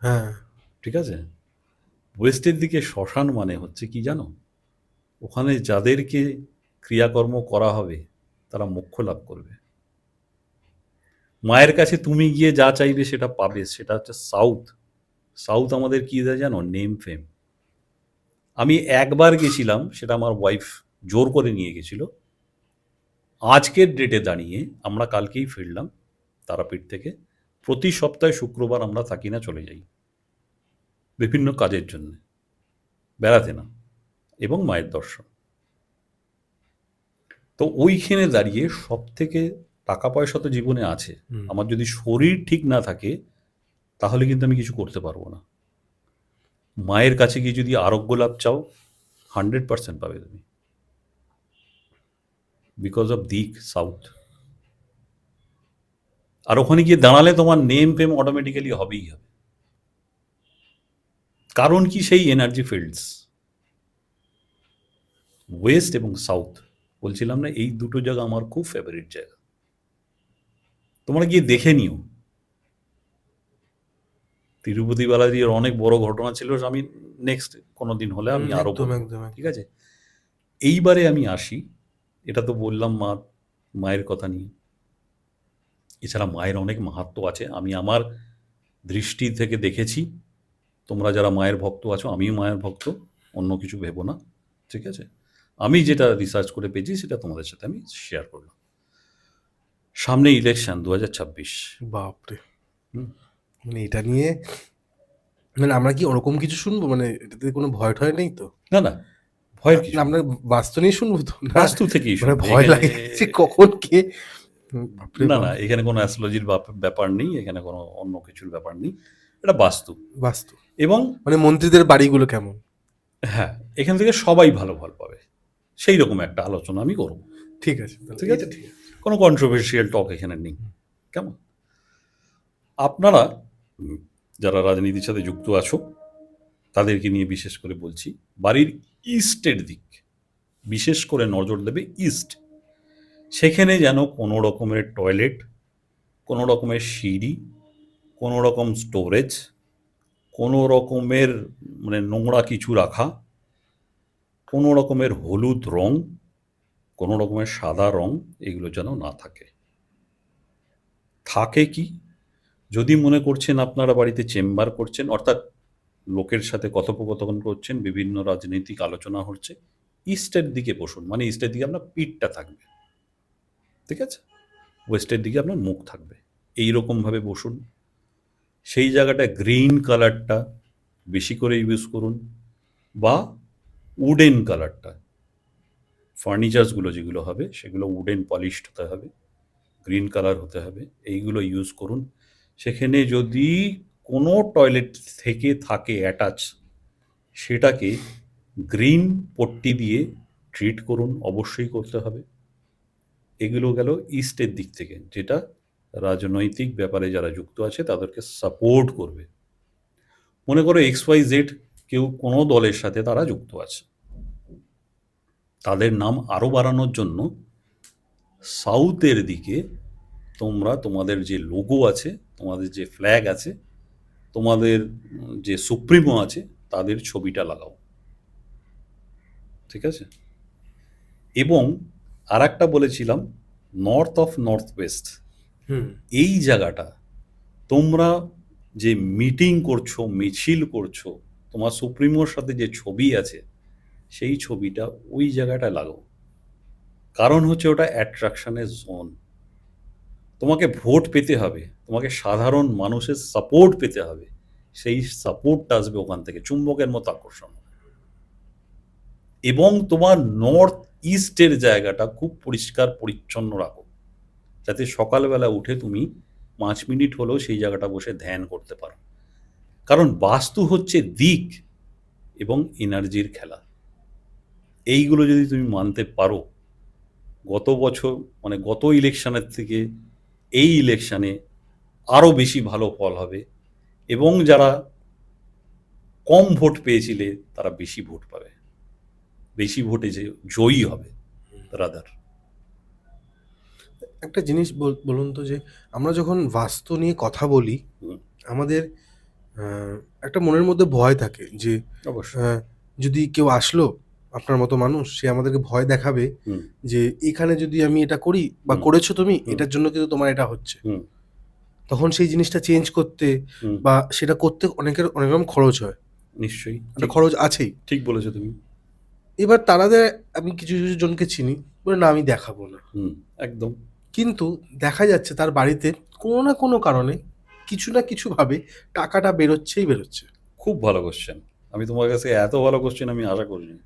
হ্যাঁ। ঠিক আছে? ওয়েস্টের দিকে শ্মশান মানে হচ্ছে কি জানো? ওখানে যাদেরকে ক্রিয়াকর্ম করা হবে তারা মোক্ষ লাভ করবে। মায়ের কাছে তুমি গিয়ে যা চাইবে সেটা পাবে, সেটা হচ্ছে সাউথ। সাউথ আমাদের কি দেয় জানো? নেম ফেম। আমি একবার গেছিলাম, সেটা আমার ওয়াইফ জোর করে নিয়ে গেছিল। আজকের ডেটে দাঁড়িয়ে আমরা কালকেই ফিরলাম তারাপীঠ থেকে। প্রতি সপ্তাহে শুক্রবার আমরা থাকি না, চলে যাই বিভিন্ন কাজের জন্য, বেড়াতে না, এবং মায়ের দর্শন। তো ওইখানে দাঁড়িয়ে সব থেকে, টাকা পয়সা তো জীবনে আছে, হুম। আমার যদি শরীর ঠিক না থাকে তাহলে কিন্তু আমি কিছু করতে পারবো না। মায়ের কাছে গিয়ে যদি আরোগ্য লাভ চাও, 100% পাবে তুমি, বিকজ অফ দিক সাউথ। আর ওখানে গিয়ে দাঁড়ালে তোমার নেম ফেম অটোমেটিক্যালি হবেই হবে। কারণ কি, সেই এনার্জি ফিল্ডস ওয়েস্ট এবং সাউথ, বলছিলাম না, এই দুটো জায়গা আমার খুব ফেভারিট জায়গা। তোমরা গিয়ে দেখে নিও। তিরুপতি বালাজির অনেক বড় ঘটনা ছিল, আমি নেক্সট কোনো দিন হলে আমি আরো একদম বলবো, একদম ঠিক আছে? এইবারে আমি আসি, এটা তো বললাম মায়ের কথা নিয়ে। এছাড়া মায়ের অনেক মাহাত্ম্য আছে, আমি আমার দৃষ্টি থেকে দেখেছি। তোমরা যারা মায়ের ভক্ত আছো, আমিও মায়ের ভক্ত, অন্য কিছু ভেবো না, ঠিক আছে? আমি যেটা রিসার্চ করে পেয়েছি সেটা তোমাদের সাথে আমি শেয়ার করলাম। সামনে ইলেকশন 2026। বাপরে! হুম। মানে এটা নিয়ে মানে আমরা কি ওরকম কিছু শুনবো? মানে এটাতে কোনো ভয় টয় নেই তো? না না, ভয়ের না কিছু নেই। আমরা বাস্তু নিয়ে শুনবো তো? না বাস্তু থেকেই মানে শুনবে ভয় এখানে। লাগে যে কখন কে বাপরে না না, বাপ! এখানে কোনো অ্যাস্ট্রোলজির ব্যাপার নেই, এখানে কোনো অন্য কিছুর ব্যাপার নেই। এটা বাস্তু। বাস্তু। এবং মানে মন্ত্রীদের বাড়িগুলো কেমন? হ্যাঁ, এখান থেকে সবাই ভালো ফল পাবে, সেই রকম একটা আলোচনা আমি করব। ঠিক আছে তাহলে ঠিক আছে, এটা ঠিক আছে। কোনো কন্ট্রোভার্সিয়াল টক এখানে নেই। কেমন? আপনারা যারা রাজনীতির সাথে যুক্ত আছো তাদেরকে নিয়ে বিশেষ করে বলছি, বাড়ির ইস্টের দিক বিশেষ করে নজর দেবে। ইস্ট, সেখানে যেন কোনো রকমের টয়লেট, কোনো রকমের সিঁড়ি, কোনো রকম স্টোরেজ, কোনো রকমের মানে নোংরা কিছু রাখা, কোনো রকমের হলুদ রং, কোনো রকমের সাদা রং, এগুলো যেন না থাকে। থাকে কি, যদি মনে করছেন আপনারা বাড়িতে চেম্বার করছেন, অর্থাৎ লোকের সাথে কথোপকথন করছেন, বিভিন্ন রাজনৈতিক আলোচনা হচ্ছে, ইস্টের দিকে বসুন। মানে ইস্টের দিকে আপনার পিঠটা থাকবে, ঠিক আছে? ওয়েস্টের দিকে আপনার মুখ থাকবে, এইরকমভাবে বসুন। সেই জায়গাটায় গ্রিন কালারটা বেশি করে ইউজ করুন, বা উডেন কালারটা, ফার্নিচার্সগুলো যেগুলো হবে সেগুলো উডেন পলিশড হতে হবে, গ্রিন কালার হতে হবে, এইগুলো ইউজ করুন। সেখানে যদি কোনো টয়লেট থেকে থাকে অ্যাটাচ, সেটাকে গ্রিন পট্টি দিয়ে ট্রিট করুন, অবশ্যই করতে হবে। এগুলো গেল ইস্টের দিক থেকে, যেটা রাজনৈতিক ব্যাপারে যারা যুক্ত আছে তাদেরকে সাপোর্ট করবে। মনে করো XYZ কেউ কোনো দলের সাথে তারা যুক্ত আছে, তাদের নাম আরও বাড়ানোর জন্য সাউথের দিকে তোমরা তোমাদের যে লোগো আছে, তোমাদের যে ফ্ল্যাগ আছে, তোমাদের যে সুপ্রিমো আছে, তাদের ছবিটা লাগাও, ঠিক আছে? এবং আর একটা বলেছিলাম, নর্থ অফ নর্থ ওয়েস্ট, হুম। এই জায়গাটা তোমরা যে মিটিং করছো, মিছিল করছো, তোমার সুপ্রিমোর সাথে যে ছবি আছে সেই ছবিটা ওই জায়গাটায় লাগাও। কারণ হচ্ছে ওটা অ্যাট্রাকশনের জোন। তোমাকে ভোট পেতে হবে, তোমাকে সাধারণ মানুষের সাপোর্ট পেতে হবে, সেই সাপোর্টটা আসবে ওখান থেকে, চুম্বকের মতো আকর্ষণ। এবং তোমার নর্থ ইস্টের জায়গাটা খুব পরিষ্কার পরিচ্ছন্ন রাখো, যাতে সকালবেলা উঠে তুমি 5 মিনিট হলেও সেই জায়গাটা বসে ধ্যান করতে পারো। কারণ বাস্তু হচ্ছে দিক এবং এনার্জির খেলা। এইগুলো যদি তুমি মানতে পারো, গত বছর মানে গত ইলেকশনের থেকে এই ইলেকশনে আরও বেশি ভালো ফল হবে, এবং যারা কম ভোট পেয়েছিলে তারা বেশি ভোট পাবে, বেশি ভোটে যে জয়ী হবে রাদার। একটা জিনিস বলুন তো যে আমরা যখন বাস্তু নিয়ে কথা বলি হুম, আমাদের একটা মনের মধ্যে ভয় থাকে যে অবশ্যই। যদি কেউ আসলো আপনার মতো মানুষ সে আমাদেরকে ভয় দেখাবে হুম, যে এখানে যদি আমি এটা করি বা হুম, করেছো তুমি হুম, এটার জন্য কিন্তু তোমার এটা হচ্ছে। হুম, তখন সেই জিনিসটা চেঞ্জ করতে হুম, বা সেটা করতে অনেকের অনেক রকম খরচ হয়। নিশ্চয়ই একটা ঠিক। খরচ আছেই। ঠিক বলেছো তুমি। এবার আমি কিছু, কিছু জনকে চিনি বলে না আমি দেখাবো না। হুম, একদম। কিন্তু দেখা যাচ্ছে তার বাড়িতে কোনো না কোনো কারণে কিছু না কিছুভাবে টাকাটা বেরোচ্ছেই বেরোচ্ছে। খুব ভালো কোশ্চেন। আমি তোমার কাছে এত ভালো কোশ্চেন আমি আশা করিনি,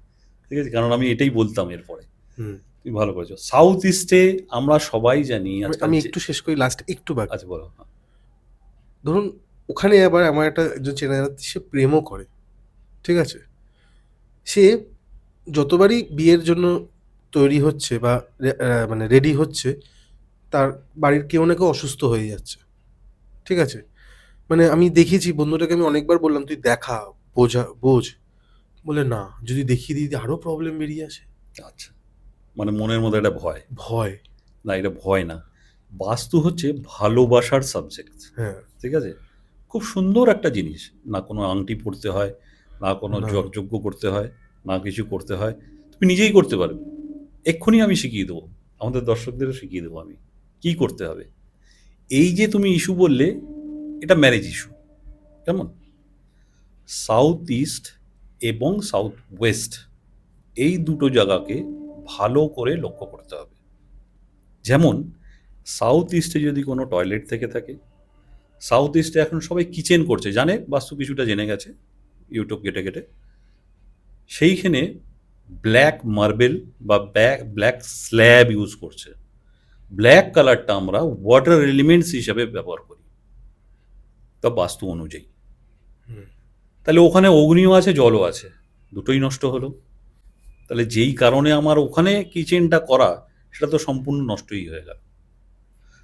ঠিক আছে? কারণ আমি এটাই বলতাম এরপরে। হুম। তুমি ভালো করেছো। সাউথ ইস্টে আমরা সবাই জানি আজকাল আমি যে, একটু শেষ করি লাস্ট একটু বাকি। আচ্ছা বলো। হ্যাঁ, ধরুন ওখানে আবার আমার একটা একজন চেনা জানা সে প্রেমও করে। ঠিক আছে? সে যতবারই বিয়ের জন্য তৈরি হচ্ছে বা মানে রেডি হচ্ছে, তার বাড়ির কেউ না কেউ অসুস্থ হয়ে যাচ্ছে। ঠিক আছে? মানে আমি দেখেছি বন্ধুটাকে আমি অনেকবার বললাম, "তুই দেখা, বোঝ।" বলে, "না, যদি দেখিয়ে দিই আরো প্রবলেম বেরিয়ে আসে।" আচ্ছা, মানে মনের মধ্যে একটা ভয়। ভয়। না, এটা ভয় না, বাস্তু হচ্ছে ভালোবাসার সাবজেক্ট, হ্যাঁ, ঠিক আছে? খুব সুন্দর একটা জিনিস। না কোনো আংটি পরতে হয়, না কোনো না। যজ্ঞ করতে হয়, না কিছু করতে হয়, তুমি নিজেই করতে পারবে। এক্ষুনি আমি শিখিয়ে দেবো, আমাদের দর্শকদেরও শিখিয়ে দেবো আমি কি করতে হবে। এই যে তুমি ইস্যু বললে, এটা ম্যারেজ ইস্যু, কেমন? সাউথ ইস্ট এবং সাউথ ওয়েস্ট, এই দুটো জায়গাকে ভালো করে লক্ষ্য করতে হবে। যেমন সাউথ ইস্টে যদি কোনো টয়লেট থেকে থাকে, সাউথ ইস্টে এখন সবাই কিচেন করছে, জানে বাস্তু কিছুটা জেনে গেছে ইউটিউব ঘেটে ঘেটে, সেইখানে ব্ল্যাক মার্বেল বা ব্ল্যাক স্ল্যাব ইউজ করছে। ব্ল্যাক কালারটা আমরা ওয়াটার এলিমেন্টস হিসাবে ব্যবহার করি তা বাস্তু অনুযায়ী। হুম। তাহলে ওখানে অগ্নিও আছে, জলও আছে, দুটোই নষ্ট হলো। তাহলে যেই কারণে আমার ওখানে কিচেনটা করা, সেটা তো সম্পূর্ণ নষ্টই হয়ে গেল।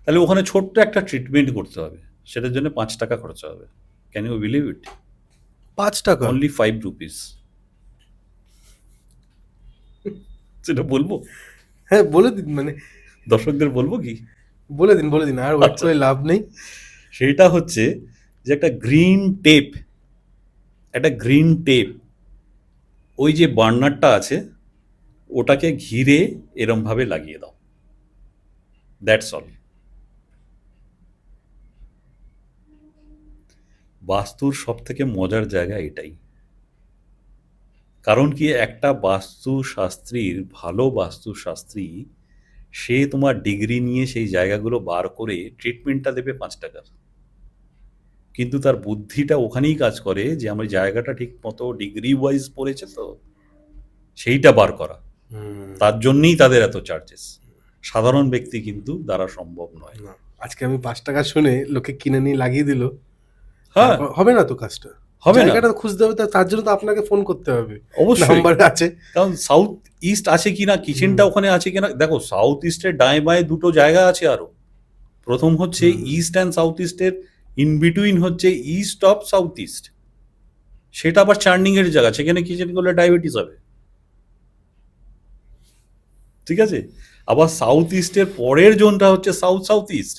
তাহলে ওখানে ছোট্ট একটা ট্রিটমেন্ট করতে হবে, সেটার জন্য 5 টাকা খরচা হবে। Can you believe it? 5 টাকা? Only 5 rupees. সেটা বলবো? হ্যাঁ, বলে দিন, মানে দর্শকদের বলবো কি? বলে দিন, আর ওয়েট আচ্ছা, করে লাভ নেই। সেইটা হচ্ছে যে একটা গ্রিন টেপ, একটা গ্রিন টেপ, ওই যে বার্নারটা আছে ওটাকে ঘিরে এরমভাবে লাগিয়ে দাও, দ্যাটস অল। বাস্তুর সব থেকে মজার জায়গা এটাই। কারণ কি, একটা বাস্তুশাস্ত্রীর, ভালো বাস্তুশাস্ত্রী, সে তোমার ডিগ্রি নিয়ে সেই জায়গাগুলো বার করে ট্রিটমেন্টটা দেবে 5 টাকার, কিন্তু তার বুদ্ধিটা ওখানেই কাজ করে যে আমার জায়গাটা ঠিক মতো ডিগ্রি ওয়াইজ পড়েছে তো, সেইটা বার করা। হুম। তার জন্যই তাদের এত চার্জেস। সাধারণ ব্যক্তি কিন্তু দ্বারা সম্ভব নয়। না, আজকে আমি 5 টাকা শুনে লোকে কিনে নিয়ে লাগিয়ে দিল, হ্যাঁ, তারপর হবে না তো কাজটা। হবে না, জায়গাটা তো খুঁজতে হবে, তার জন্য তো আপনাকে ফোন করতে হবে, অবশ্যই। নাম্বার আছে। কারণ সাউথ ইস্ট আছে কিনা, কিচেনটা ওখানে আছে কিনা, দেখো সাউথ ইস্টের ডায়ে বায়ে দুটো জায়গা আছে আরো। প্রথম হচ্ছে ইস্ট অ্যান্ড সাউথ ইস্টের ইন বিটুইন হচ্ছে ইস্ট অফ সাউথ ইস্ট, সেটা আবার চার্নিং এর জায়গা, সেখানে কিচেন করলে ডায়াবেটিস হবে, ঠিক আছে? আবার সাউথ ইস্টের পরের জোনটা হচ্ছে সাউথ সাউথ ইস্ট,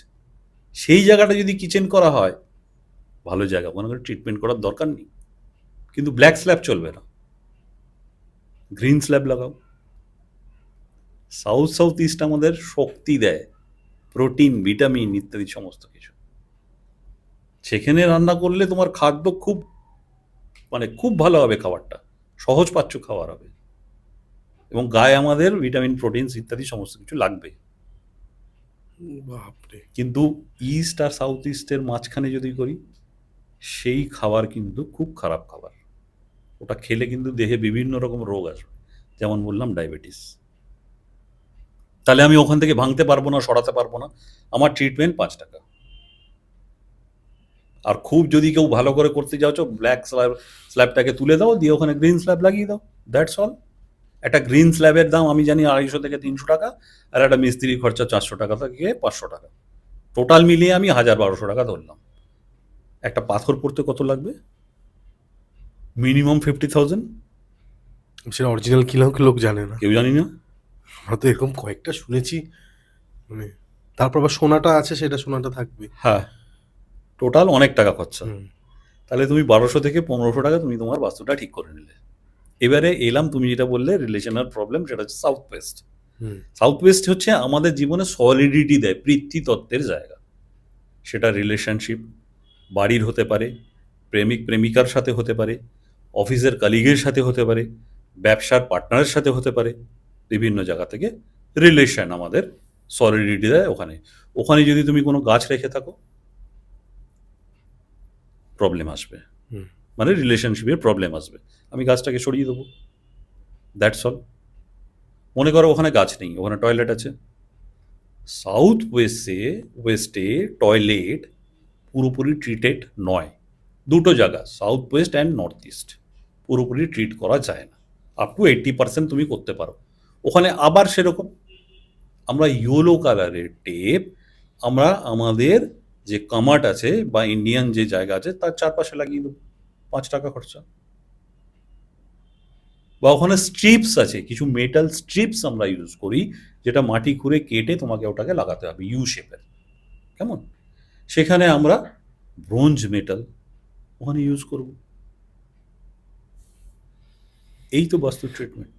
সেই জায়গাটা যদি কিচেন করা হয়, ভালো জায়গা, মনে করে ট্রিটমেন্ট করার দরকার নেই, কিন্তু ব্ল্যাক স্ল্যাব চলবে না, গ্রিন স্ল্যাব লাগাও। সাউথ সাউথ ইস্ট আমাদের শক্তি দেয়, প্রোটিন, ভিটামিন ইত্যাদি সমস্ত কিছু। সেখানে রান্না করলে তোমার খাদ্য খুব, মানে খুব ভালো হবে, খাবারটা সহজ পাচ্য খাবার হবে, এবং গায়ে আমাদের ভিটামিন, প্রোটিনস ইত্যাদি সমস্ত কিছু লাগবে। বাপরে। কিন্তু ইস্ট আর সাউথ ইস্টের মাঝখানে যদি করি, সেই খাবার কিন্তু খুব খারাপ খাবার। ওটা খেলে কিন্তু দেহে বিভিন্ন রকম রোগ আসবে, যেমন বললাম ডায়াবেটিস। তাহলে আমি ওখান থেকে ভাঙতে পারবো না, সরাতে পারবো না, আমার ট্রিটমেন্ট 5 টাকা। আর খুব যদি কেউ ভালো করে করতে চাও, ব্ল্যাক স্ল্যাবটাকে তুলে দাও, দিয়ে ওখানে গ্রিন স্ল্যাব লাগিয়ে দাও, দ্যাটস অল। একটা গ্রিন স্ল্যাবের দাম আমি জানি 250 থেকে 300 টাকা, আর একটা মিস্ত্রি খরচা 400 টাকা থেকে 500 টাকা, টোটাল মিলিয়ে আমি 1000-1200 টাকা ধরলাম। একটা পাথর পড়তে কত লাগবে? মিনিমাম 50,000। সেটা অরিজিনাল কি লোক জানে না, কেউ জানি না। আমরা তো এরকম কয়েকটা শুনেছি, মানে তারপর আবার সোনাটা আছে, সেটা সোনাটা থাকবে। হ্যাঁ, টোটাল অনেক টাকা খরচা। হুম। তাহলে তুমি 1200 থেকে 1500 টাকা তুমি তোমার বাস্তুটা ঠিক করে নিলে। এবারে এলাম তুমি যেটা বললে রিলেশনাল প্রবলেম, সেটা হচ্ছে সাউথ ওয়েস্ট। হুম। সাউথ ওয়েস্ট হচ্ছে আমাদের জীবনে সলিডিটি দেয়, পিতৃতত্ত্বের জায়গা। সেটা রিলেশনশিপ বাড়ির হতে পারে, প্রেমিক প্রেমিকার সাথে হতে পারে, অফিসের কালিগের সাথে হতে পারে, ব্যবসার পার্টনারের সাথে হতে পারে, বিভিন্ন জায়গা থেকে রিলেশন আমাদের সলিডিটি দেয় ওখানে। ওখানে যদি তুমি কোনো গাছ রেখে থাকো, প্রবলেম আসবে, হুম। মানে রিলেশনশিপের প্রবলেম আসবে, আমি গাছটাকে সরিয়ে দেবো, দ্যাটস অল। মনে করো ওখানে গাছ নেই, ওখানে টয়লেট আছে। সাউথ ওয়েস্টে টয়লেট পুরোপুরি ট্রিটেড নয়। দুটো জায়গা, south West and north east, পুরোপুরি ট্রিট করা যায় না। আপ টু 80% তুমি করতে পারো। ওখানে আবার সেরকম আমরা ইয়েলো কালারের টেপ আমরা আমাদের যে কামাট আছে বা ইন্ডিয়ান যে জায়গা আছে তার চারপাশে লাগিয়ে দেবো, 5 টাকা খরচা। বা ওখানে স্ট্রিপস আছে, কিছু মেটাল স্ট্রিপস আমরা ইউজ করি, যেটা মাটি খুঁড়ে কেটে তোমাকে ওটাকে লাগাতে হবে ইউ শেপের, কেমন? সেখানে আমরা ব্রোঞ্জ মেটাল ওখানে ইউজ করব। এই তো বাস্তু ট্রিটমেন্ট।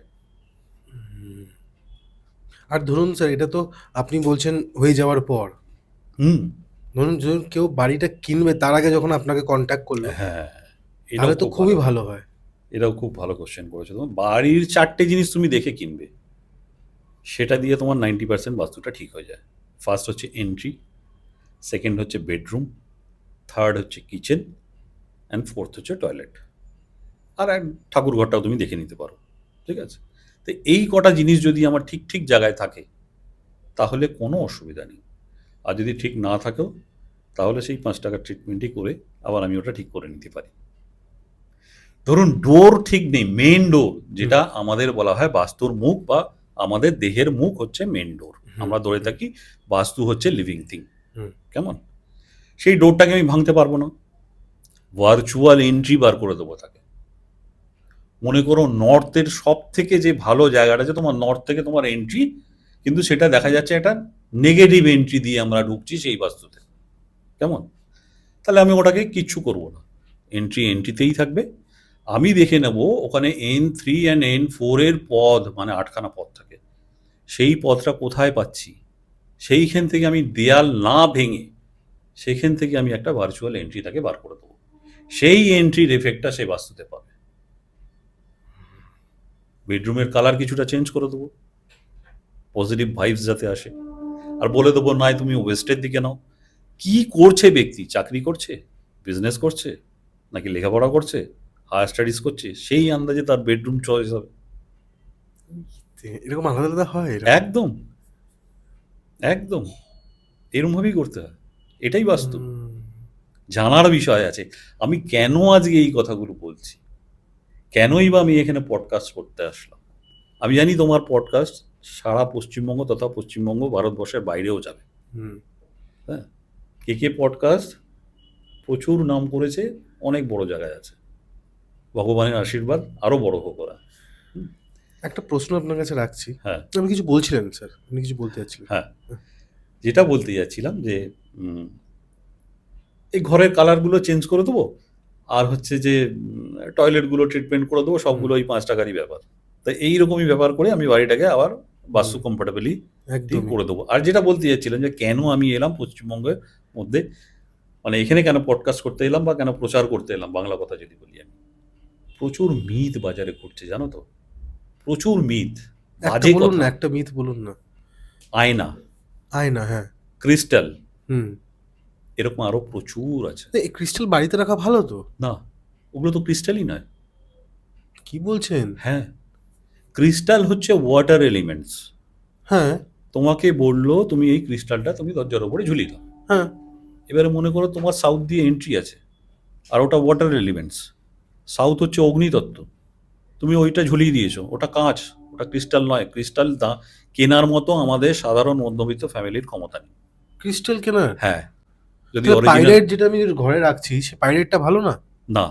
আর ধরুন স্যার, এটা তো আপনি বলছেন হয়ে যাওয়ার পর, হুম, ধরুন যখন কেউ বাড়িটা কিনবে তার আগে যখন আপনাকে কন্ট্যাক্ট করলো, হ্যাঁ, এটাও তাহলে তো খুব খুবই ভালো। ভালো হয়। এটাও খুব ভালো কোশ্চেন করেছো। তোমার বাড়ির 4টে জিনিস তুমি দেখে কিনবে, সেটা দিয়ে তোমার 90% বাস্তুটা ঠিক হয়ে যায়। ফার্স্ট হচ্ছে এন্ট্রি, সেকেন্ড হচ্ছে বেডরুম, থার্ড হচ্ছে কিচেন, অ্যান্ড ফোর্থ হচ্ছে টয়লেট। আর এক ঠাকুর ঘরটাও তুমি দেখে নিতে পারো, ঠিক আছে? তো এই কটা জিনিস যদি আমার ঠিক ঠিক জায়গায় থাকে তাহলে কোনো অসুবিধা নেই। আর যদি ঠিক না থাকেও তাহলে সেই 5 টাকার ট্রিটমেন্টই করে আবার আমি ওটা ঠিক করে নিতে পারি। ধরুন ডোর ঠিক নেই, মেন ডোর, যেটা আমাদের বলা হয় বাস্তুর মুখ বা আমাদের দেহের মুখ হচ্ছে মেন ডোর। আমরা ধরে থাকি বাস্তু হচ্ছে লিভিং থিং, হুম। কেমন? সেই ডোরটাকে আমি ভাঙতে পারবো না, ভার্চুয়াল এন্ট্রি বার করে দেবো তাকে। মনে করো নর্থের সব থেকে যে ভালো জায়গাটা আছে তোমার, নর্থ থেকে তোমার এন্ট্রি, কিন্তু সেটা দেখা যাচ্ছে একটা নেগেটিভ এন্ট্রি দিয়ে আমরা ঢুকছি সেই বাস্তুতে, কেমন? তাহলে আমি ওটাকে কিচ্ছু করব না, এন্ট্রি এন্ট্রিতেই থাকবে। আমি দেখে নেব ওখানে N3 অ্যান্ড N4 এর পদ, মানে 8খানা পদ থাকে, সেই পদটা কোথায় পাচ্ছি, সেইখান থেকে আমি দেয়াল না ভেঙে সেখান থেকে আমি একটা ভার্চুয়াল এন্ট্রি তাকে বার করে দেবো। সেই এন্ট্রির এফেক্টটা সে বাস্তুতে পাবে। বেডরুমের কালার কিছুটা চেঞ্জ করে দেবো, পজিটিভ ভাইবস যাতে আসে। আর বলে দেবো নাই তুমি ওয়েস্টের দিকে নাও। কি করছে ব্যক্তি, চাকরি করছে, বিজনেস করছে, নাকি লেখাপড়া করছে, হায়ার স্টাডিজ করছে, সেই আন্দাজে তার বেডরুম চয়েস হবে। এরকম আলাদা আলাদা হয় এরকম? একদম একদম এরমভাবেই করতে হয়, এটাই বাস্তু। হুম। জানার বিষয় আছে। আমি কেন আজকে এই কথাগুলো বলছি, কেনই বা আমি এখানে পডকাস্ট করতে আসলাম? আমি জানি তোমার পডকাস্ট সারা পশ্চিমবঙ্গ তথা পশ্চিমবঙ্গ ভারতবর্ষের বাইরেও যাবে। হুম। হ্যাঁ, কে পডকাস্ট প্রচুর নাম করেছে, অনেক বড় জায়গায় আছে। ভগবানের আশীর্বাদ আরও বড় হোক ওরা। একটা প্রশ্ন আপনার কাছে রাখছি। হ্যাঁ আপনি কিছু বলছিলেন স্যার, আপনি কিছু বলতে চাচ্ছিলেন। হ্যাঁ, যেটা বলতে যাচ্ছিলাম যে এই ঘরের কালারগুলো চেঞ্জ করে দেবো, আর হচ্ছে যে টয়লেটগুলো ট্রিটমেন্ট করে দেবো, সবগুলো ওই 5 টাকারই ব্যাপার। তাই এইরকমই ব্যাপার করে আমি বাড়িটাকে আবার বাস্তু কমফোর্টেবলি ঠিক একদমই। করে দেবো। আর যেটা বলতে যাচ্ছিলাম যে কেন আমি এলাম পশ্চিমবঙ্গের মধ্যে, মানে এখানে কেন পডকাস্ট করতে এলাম বা কেন প্রচার করতে এলাম, বাংলা কথা যদি বলি আমি, প্রচুর মিথ বাজারে ঘুরছে, জানো তো? প্রচুর মিথ, একটা বাজে বলুন কথা। না, একটা মিথ বলুন না। আয়না, আয়না, হ্যাঁ। ক্রিস্টাল, হুম। এরকম আরো প্রচুর আছে। এই ক্রিস্টাল বাড়িতে রাখা ভালো তো? না, ওগুলো তো ক্রিস্টালই নয়। কি বলছেন? হ্যাঁ, ক্রিস্টাল হচ্ছে ওয়াটার এলিমেন্টস। হ্যাঁ। তোমাকে বললো তুমি এই ক্রিস্টালটা তুমি দরজার উপরে ঝুলিয়ে দাও। হ্যাঁ। এবারে মনে করো তোমার সাউথ দিয়ে এন্ট্রি আছে, আর ওটা ওয়াটার এলিমেন্টস, সাউথ হচ্ছে অগ্নিতত্ত্ব, তুমি ওইটা ঝুলিয়ে দিয়েছো, ওটা কাঁচ, ওটা ক্রিস্টাল নয়। ক্রিস্টাল কেনার মতো আমাদের সাধারণ মধ্যবিত্ত ফ্যামিলির ক্ষমতা নেই। ক্রিস্টাল কেনার? হ্যাঁ, যদি তাহলে অরিজিনাল। পাইরেট যেটা আমি ঘরে রাখছি, সে পাইরেটটা ভালো না? না,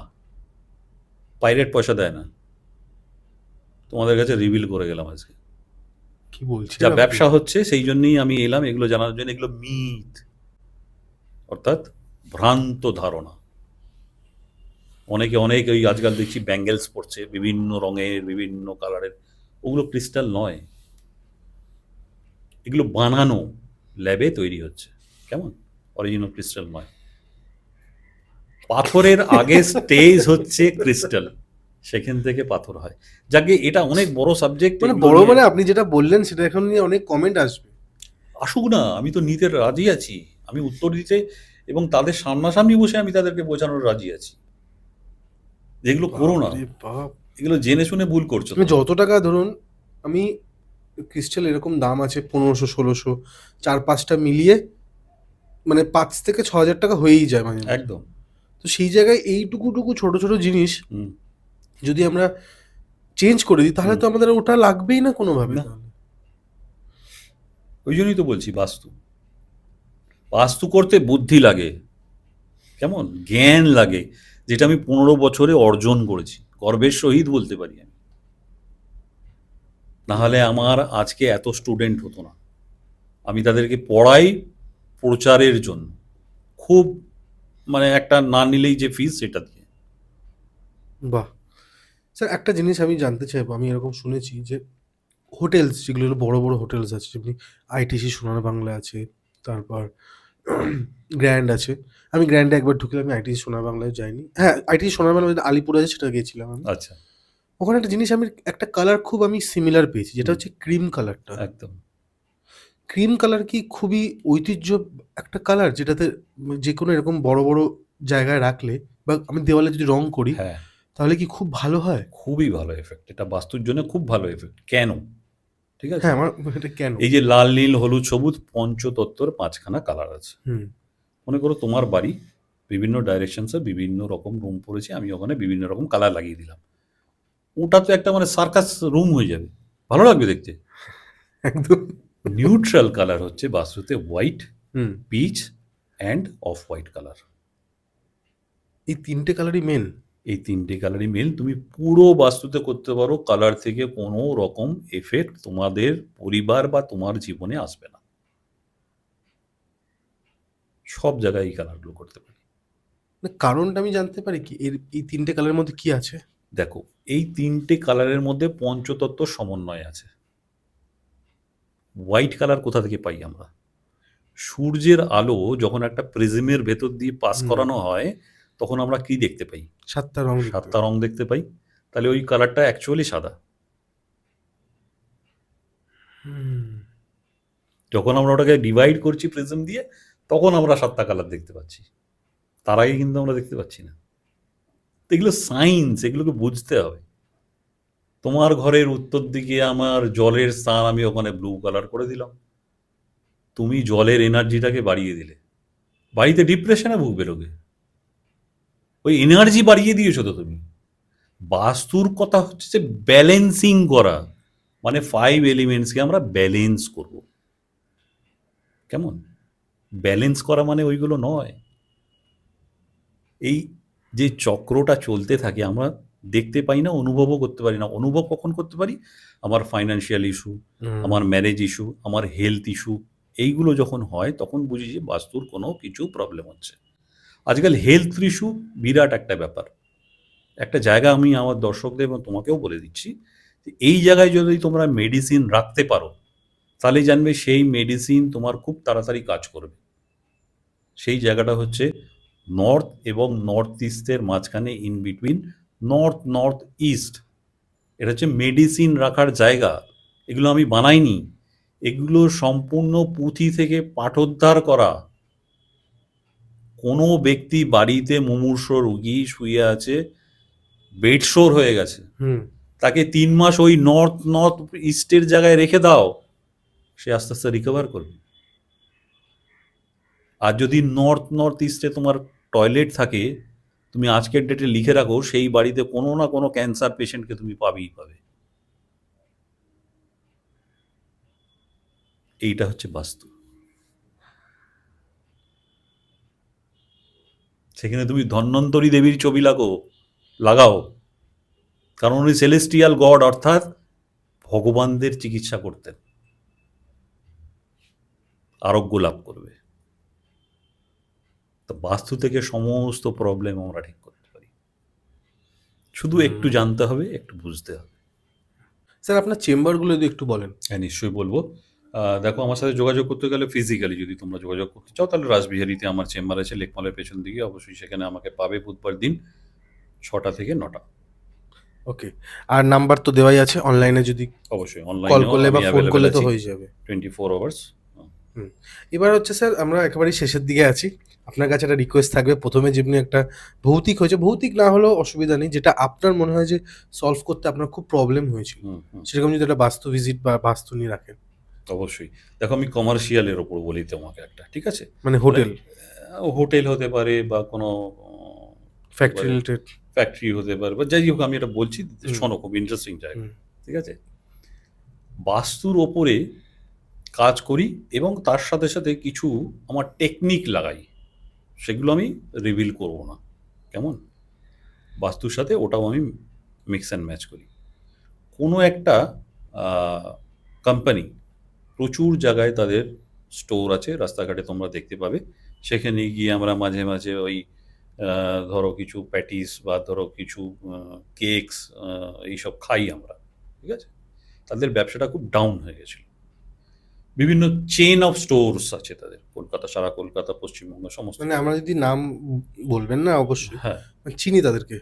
পাইরেট পয়সা দেয় না, তোমাদের কাছে রিভিল করে গেলাম আজকে। কি বলছেন যা আপনি? ব্যবসা হচ্ছে সেই জন্যই আমি এলাম এগুলো জানার জন্য। এগুলো মিথ, অর্থাৎ ভ্রান্ত ধারণা। অনেকে অনেক ওই আজকাল দেখছি ব্যাঙ্গেলস পড়ছে বিভিন্ন রঙের বিভিন্ন কালারের, ওগুলো ক্রিস্টাল নয়, এগুলো বানানো ল্যাবে তৈরি হচ্ছে, কেমন? অরিজিনাল ক্রিস্টাল নয়। পাথরের আগে স্টেজ হচ্ছে ক্রিস্টাল, সেখান থেকে পাথর হয়। যাকে এটা অনেক বড় সাবজেক্ট। মানে বড় মানে আপনি যেটা বললেন সেটা এখন নিয়ে অনেক কমেন্ট আসবে। আসুক না, আমি তো নিতে রাজি আছি, আমি উত্তর দিতে এবং তাদের সামনাসামনি বসে আমি তাদেরকে বোঝানোর রাজি আছি, যেগুলো করো না, বাপরে বাপ! এগুলো জেনে শুনে ভুল করছো আমি তোমরা। যত টাকা ধরুন, আমি ক্রিস্টাল এরকম দাম আছে 1500-1600, 4-5টা মিলিয়ে মানে 5 থেকে 6,000 টাকা হয়েই যায় মাঝে মাঝে। একদম। তো সেই জায়গায় এইটুকু ছোট ছোট জিনিস হুম। যদি আমরা চেঞ্জ করে দিই তাহলে হুম। তো আমাদের ওটা লাগবেই না কোনোভাবে। না। তাহলে ওই জন্যই তো বলছি বাস্তু, বাস্তু করতে বুদ্ধি লাগে, কেমন? জ্ঞান লাগে, যেটা আমি 15 বছরে অর্জন করেছি, গর্বের সহিত বলতে পারি আমি। নাহলে আমার আজকে এত স্টুডেন্ট হতো না। আমি তাদেরকে পড়াই প্রচারের জন্য, খুব মানে একটা না নিলেই যে ফিস সেটা দিয়ে। বাহ! স্যার একটা জিনিস আমি জানতে চাইবো, আমি এরকম শুনেছি যে হোটেলস যেগুলো বড় বড় হোটেলস আছে, যেমনি আইটিসি সোনার বাংলা আছে, তারপর গ্র্যান্ড আছে। আমি গ্র্যান্ডে একবার ঢুকলাম, আমি আইটিসি সোনার বাংলায় যাইনি। হ্যাঁ, আইটিসি সোনার বাংলা যেটা আলিপুর আছে সেটা গিয়েছিলাম আমি। আচ্ছা। ওখানে একটা জিনিস আমি একটা কালার খুব আমি সিমিলার পেয়েছি, যেটা হুম। হচ্ছে ক্রিম কালারটা। একদম। ক্রিম কালার কি খুবই ঐতিহ্য একটা কালার, যেটাতে যে কোনো এরকম বড় বড় জায়গায় রাখলে বা আমি দেওয়ালে যদি রং করি হ্যাঁ, তাহলে কি খুব ভালো হয়? খুবই ভালো এফেক্ট। এটা বাস্তুর জন্য খুব ভালো এফেক্ট। কেন? ঠিক আছে? হ্যাঁ, আমার এটা কেন? এই যে লাল, নীল, হলুদ, সবুজ পঞ্চতত্ত্বর ৫ খানা কালার আছে। হুম, মনে করো তোমার বাড়ি বিভিন্ন ডাইরেকশনসে বিভিন্ন রকম রুম পড়েছে, আমি ওখানে বিভিন্ন রকম কালার লাগিয়ে দিলাম। ওটা তো একটা মানে সার্কাস রুম হয়ে যাবে। ভালো লাগবে দেখতে। একদম। নিউট্রাল কালার হচ্ছে বাস্তুতে white, hmm, peach and off white colour. এই ৩ টে কালারই মেন? এই ৩ টে কালারই মেল। তুমি পুরো বাস্তুতে করতে পারো, কালার থেকে কোনো রকম এফেক্ট তোমাদের পরিবার বা তোমার জীবনে আসবে না। সব জায়গায় এই কালারগুলো করতে পারি। না, কারণটা আমি জানতে পারি কি? এই ৩ টে কালারের মধ্যে কি আছে? দেখো, এই ৩ টে কালারের মধ্যে পঞ্চতত্ত্ব সমন্বয় আছে। হোয়াইট কালার কোথা থেকে পাই আমরা? সূর্যের আলো যখন একটা প্রিজমের ভেতর দিয়ে পাস হুম, করানো হয়, তখন আমরা কি দেখতে পাই? ৭ টা রং দেখতে ৭ টা পাই। রং দেখতে পাই। তাহলে ওই কালারটা অ্যাকচুয়ালি সাদা। হুম, যখন আমরা ওটাকে ডিভাইড করছি প্রিজম দিয়ে, তখন আমরা ৭ টা কালার দেখতে পাচ্ছি। তার আগে কিন্তু আমরা দেখতে পাচ্ছি না। তো এগুলো সায়েন্স, এগুলোকে বুঝতে হবে। তোমার ঘরের উত্তর দিকে আমার জলের স্থান আমি ওখানে ব্লু কালার করে দিলাম। তুমি জলের এনার্জিটাকে বাড়িয়ে দিলে। বাড়িতে ডিপ্রেশনে ভুগবে লোকে। ওই এনার্জি বাড়িয়ে দিয়েছো তো তুমি। বাস্তুর কথা হচ্ছে যে ব্যালেন্সিং করা। মানে 5 এলিমেন্টসকে আমরা ব্যালেন্স করব। কেমন? ব্যালেন্স করা মানে ওইগুলো নয়। এই যে চক্রটা চলতে থাকে আমরা দেখতে পাই না, অনুভবও করতে পারি না। অনুভব কখন করতে পারি? আমার ফাইন্যান্সিয়াল ইস্যু, হুম, আমার ম্যারেজ ইস্যু, আমার হেলথ ইস্যু, এইগুলো যখন হয় তখন বুঝি যে বাস্তুর কোনো কিছু প্রবলেম হচ্ছে। আজকাল হেলথ ইস্যু বিরাট একটা ব্যাপার। একটা জায়গা আমি আমার দর্শকদের এবং তোমাকেও বলে দিচ্ছি যে এই জায়গায় যদি তোমরা মেডিসিন রাখতে পারো, তাহলে জানবে সেই মেডিসিন তোমার খুব তাড়াতাড়ি কাজ করবে। সেই জায়গাটা হচ্ছে নর্থ এবং নর্থ ইস্টের মাঝখানে, in between north north east. এটা হচ্ছে মেডিসিন রাখার জায়গা। এগুলো আমি বানাইনি। এগুলো সম্পূর্ণ পুঁথি থেকে পাঠোদ্ধার করা। কোনো ব্যক্তি বাড়িতে মুমূর্ষ রোগী শুয়ে আছে, বেডশোর হয়ে গেছে, হুম, তাকে ৩ মাস ওই নর্থ নর্থ ইস্টের জায়গায় রেখে দাও, সে আস্তে আস্তে রিকভার করবে। আর যদি নর্থ নর্থ ইস্টে তোমার টয়লেট থাকে, তুমি আজকের ডেটে লিখে রাখো সেই বাড়িতে কোনো না কোনো ক্যান্সার পেশেন্টকে তুমি পাবেই পাবে। এইটা হচ্ছে বাস্তু। সেখানে তুমি ধন্বন্তরী দেবীর ছবি লাগাও, কারণ উনি সেলেস্টিয়াল গড, অর্থাৎ ভগবানদের চিকিৎসা করতেন, আরোগ্য লাভ করবে। তো বাস্তু থেকে সমস্ত প্রবলেম আমরা ঠিক করতে পারি। শুধু একটু হুম। জানতে হবে, একটু বুঝতে হবে। স্যার, আপনার চেম্বারগুলো যদি একটু বলেন। হ্যাঁ, নিশ্চয়ই বলবো। দেখো, আমার সাথে যোগাযোগ করতে গেলে ফিজিক্যালি যদি তোমরা যোগাযোগ করতে চাও, তাহলে রাসবিহারীতে আমার চেম্বার আছে, লেকমলের পেছন দিকে। অবশ্যই সেখানে আমাকে পাবে বুধবার দিন 6টা থেকে 9টা। ওকে। আর নাম্বার তো দেওয়াই আছে, অনলাইনে যদি অবশ্যই কল অনলাইনেও করলে আমি বা ফোন অ্যাভেলেবেল করলে তো আছি হয়ে যাবে। 24 আওয়ার্স। হুম। এবার হচ্ছে স্যার, আমরা একেবারেই শেষের দিকে আছি। আপনার কাছে একটা রিকোয়েস্ট থাকবে। ১ম এ যেমনি একটা ভৌতিক হয়েছে, ভৌতিক না হলেও অসুবিধা নেই। যেটা আপনার মনে হয় যে সলভ করতে আপনার খুব প্রবলেম হয়েছিল। হুম, হুম। সেরকম যদি একটা বাস্তু ভিজিট বা বাস্তু নিয়ে রাখেন। অবশ্যই। দেখো, আমি কমার্শিয়ালের ওপর বলি তোমাকে একটা, ঠিক আছে? মানে মানে হোটেল, হোটেল হতে পারে বা কোনো কি ফ্যাক্টরি বলে রিলেটেড। ফ্যাক্টরি হতে পারে, বা যাই হোক আমি এটা বলছি, হুম, শোনো, খুব ইন্টারেস্টিং জায়গা। হুম, ঠিক আছে? বাস্তুর ওপরে কাজ করি এবং তার সাথে সাথে কিছু আমার টেকনিক লাগাই। সেগুলো আমি রিভিল করব না। কেমন? বাস্তুর সাথে ওটাও আমি মিক্স অ্যান্ড ম্যাচ করি। কোনো একটা কোম্পানি প্রচুর জায়গায় তাদের স্টোর আছে, রাস্তাঘাটে তোমরা দেখতে পাবে। সেখানে গিয়ে আমরা মাঝে মাঝে ওই ধরো কিছু প্যাটিস বা ধরো কিছু কেকস এইসব খাই আমরা। ঠিক আছে? তাদের ব্যবসাটা খুব ডাউন হয়ে গেছিল। বিভিন্ন চেন অফ স্টোরস আছে তাদের, কলকাতা, সারা কলকাতা, পশ্চিমবঙ্গ, সমস্ত মানে আমরা জায়গায়। যদি নাম বলবেন না অবশ্যই। হ্যাঁ, চিনি তাদেরকে।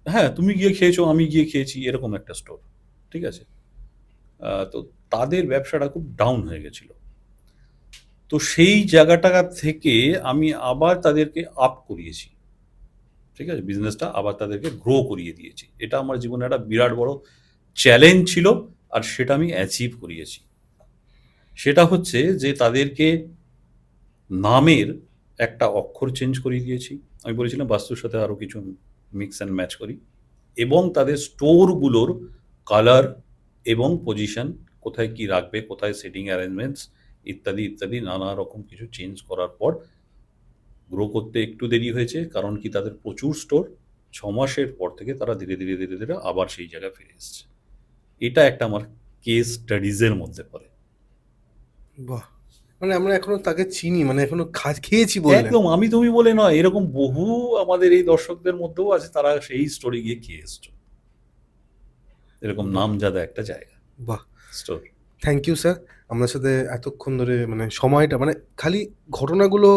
হ্যাঁ, তুমি গিয়ে খেয়েছো, আমি গিয়ে খেয়েছি, এরকম একটা স্টোর। ঠিক আছে? তো তাদের ব্যবসাটা খুব ডাউন হয়ে গেছিল। তো সেই জায়গাটা থেকে আমি আবার তাদেরকে আপ করিয়েছি, ঠিক আছে, বিজনেসটা আবার তাদেরকে গ্রো করিয়ে দিয়েছি। এটা আমার জীবনে একটা বিরাট বড় চ্যালেঞ্জ ছিল, আর সেটা আমি অ্যাচিভ করিয়েছি। সেটা হচ্ছে যে তাদেরকে নামের একটা অক্ষর চেঞ্জ করিয়ে দিয়েছি। আমি বলেছিলাম বাস্তুর সাথে আরও কিছু মিক্স অ্যান্ড ম্যাচ করি, এবং তাদের স্টোরগুলোর কালার এবং পজিশন, কোথায় কি রাখবে, কোথায় সেটিং অ্যারেঞ্জমেন্টস ইত্যাদি ইত্যাদি নানা রকম কিছু চেঞ্জ করার পর গ্রো করতে একটু দেরি হয়েছে, কারণ কি তাদের প্রচুর স্টোর। 6 মাসের পর থেকে তারা ধীরে ধীরে ধীরে ধীরে আবার সেই জায়গায় ফিরে এসছে। এটা একটা আমার কেস স্টাডিজের মধ্যে পড়ে। বাহ! মানে আমরা এখনো তাকে চিনি, মানে এখনো খেয়েছি বললেন। একদম আমি তুমি বলে নয়, এরকম বহু আমাদের এই দর্শকদের মধ্যেও আছে, তারা সেই স্টোরে গিয়ে খেয়ে এসছো। এরকম বাহ! নামজাদা একটা জায়গা বাহ! স্টোর। Thank you sir. আপনার সাথে এতক্ষণ ধরে মানে সময়টা মানে খালি ঘটনাগুলো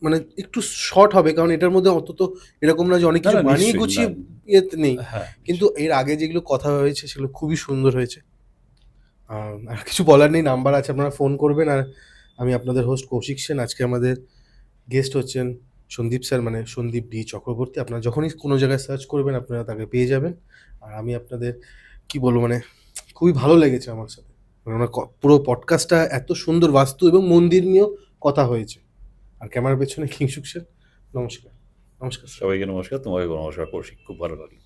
মানে একটু শর্ট হবে, কারণ এটার মধ্যে অত তো এরকম না যে অনেক না কিছু না বানিয়ে নিশ্চয়ই গুছিয়ে না। ইয়েতে নেই। হ্যাঁ, কিন্তু এর আগে যেগুলো কথা হয়েছে সেগুলো খুবই সুন্দর হয়েছে। আর কিছু বলার নেই, নাম্বার আছে, আপনারা ফোন করবেন। আর আমি আপনাদের হোস্ট কৌশিক সেন। আজকে আমাদের গেস্ট হচ্ছেন সন্দীপ স্যার, মানে সন্দীপ ডি চক্রবর্তী। আপনারা যখনই কোনো জায়গায় সার্চ করবেন আপনারা তাকে পেয়ে যাবেন। আর আমি আপনাদের কি বলবো, মানে খুবই ভালো লেগেছে আমার সাথে। মানে আমরা পুরো পডকাস্টটা এত সুন্দর বাস্তু এবং মন্দির নিয়েও কথা হয়েছে। আর ক্যামেরার পেছনে কিংসুক সেন। নমস্কার। নমস্কার স্যার। সবাইকে নমস্কার, তোমাকে নমস্কার কৌশিক, খুব ভালো লাগলো।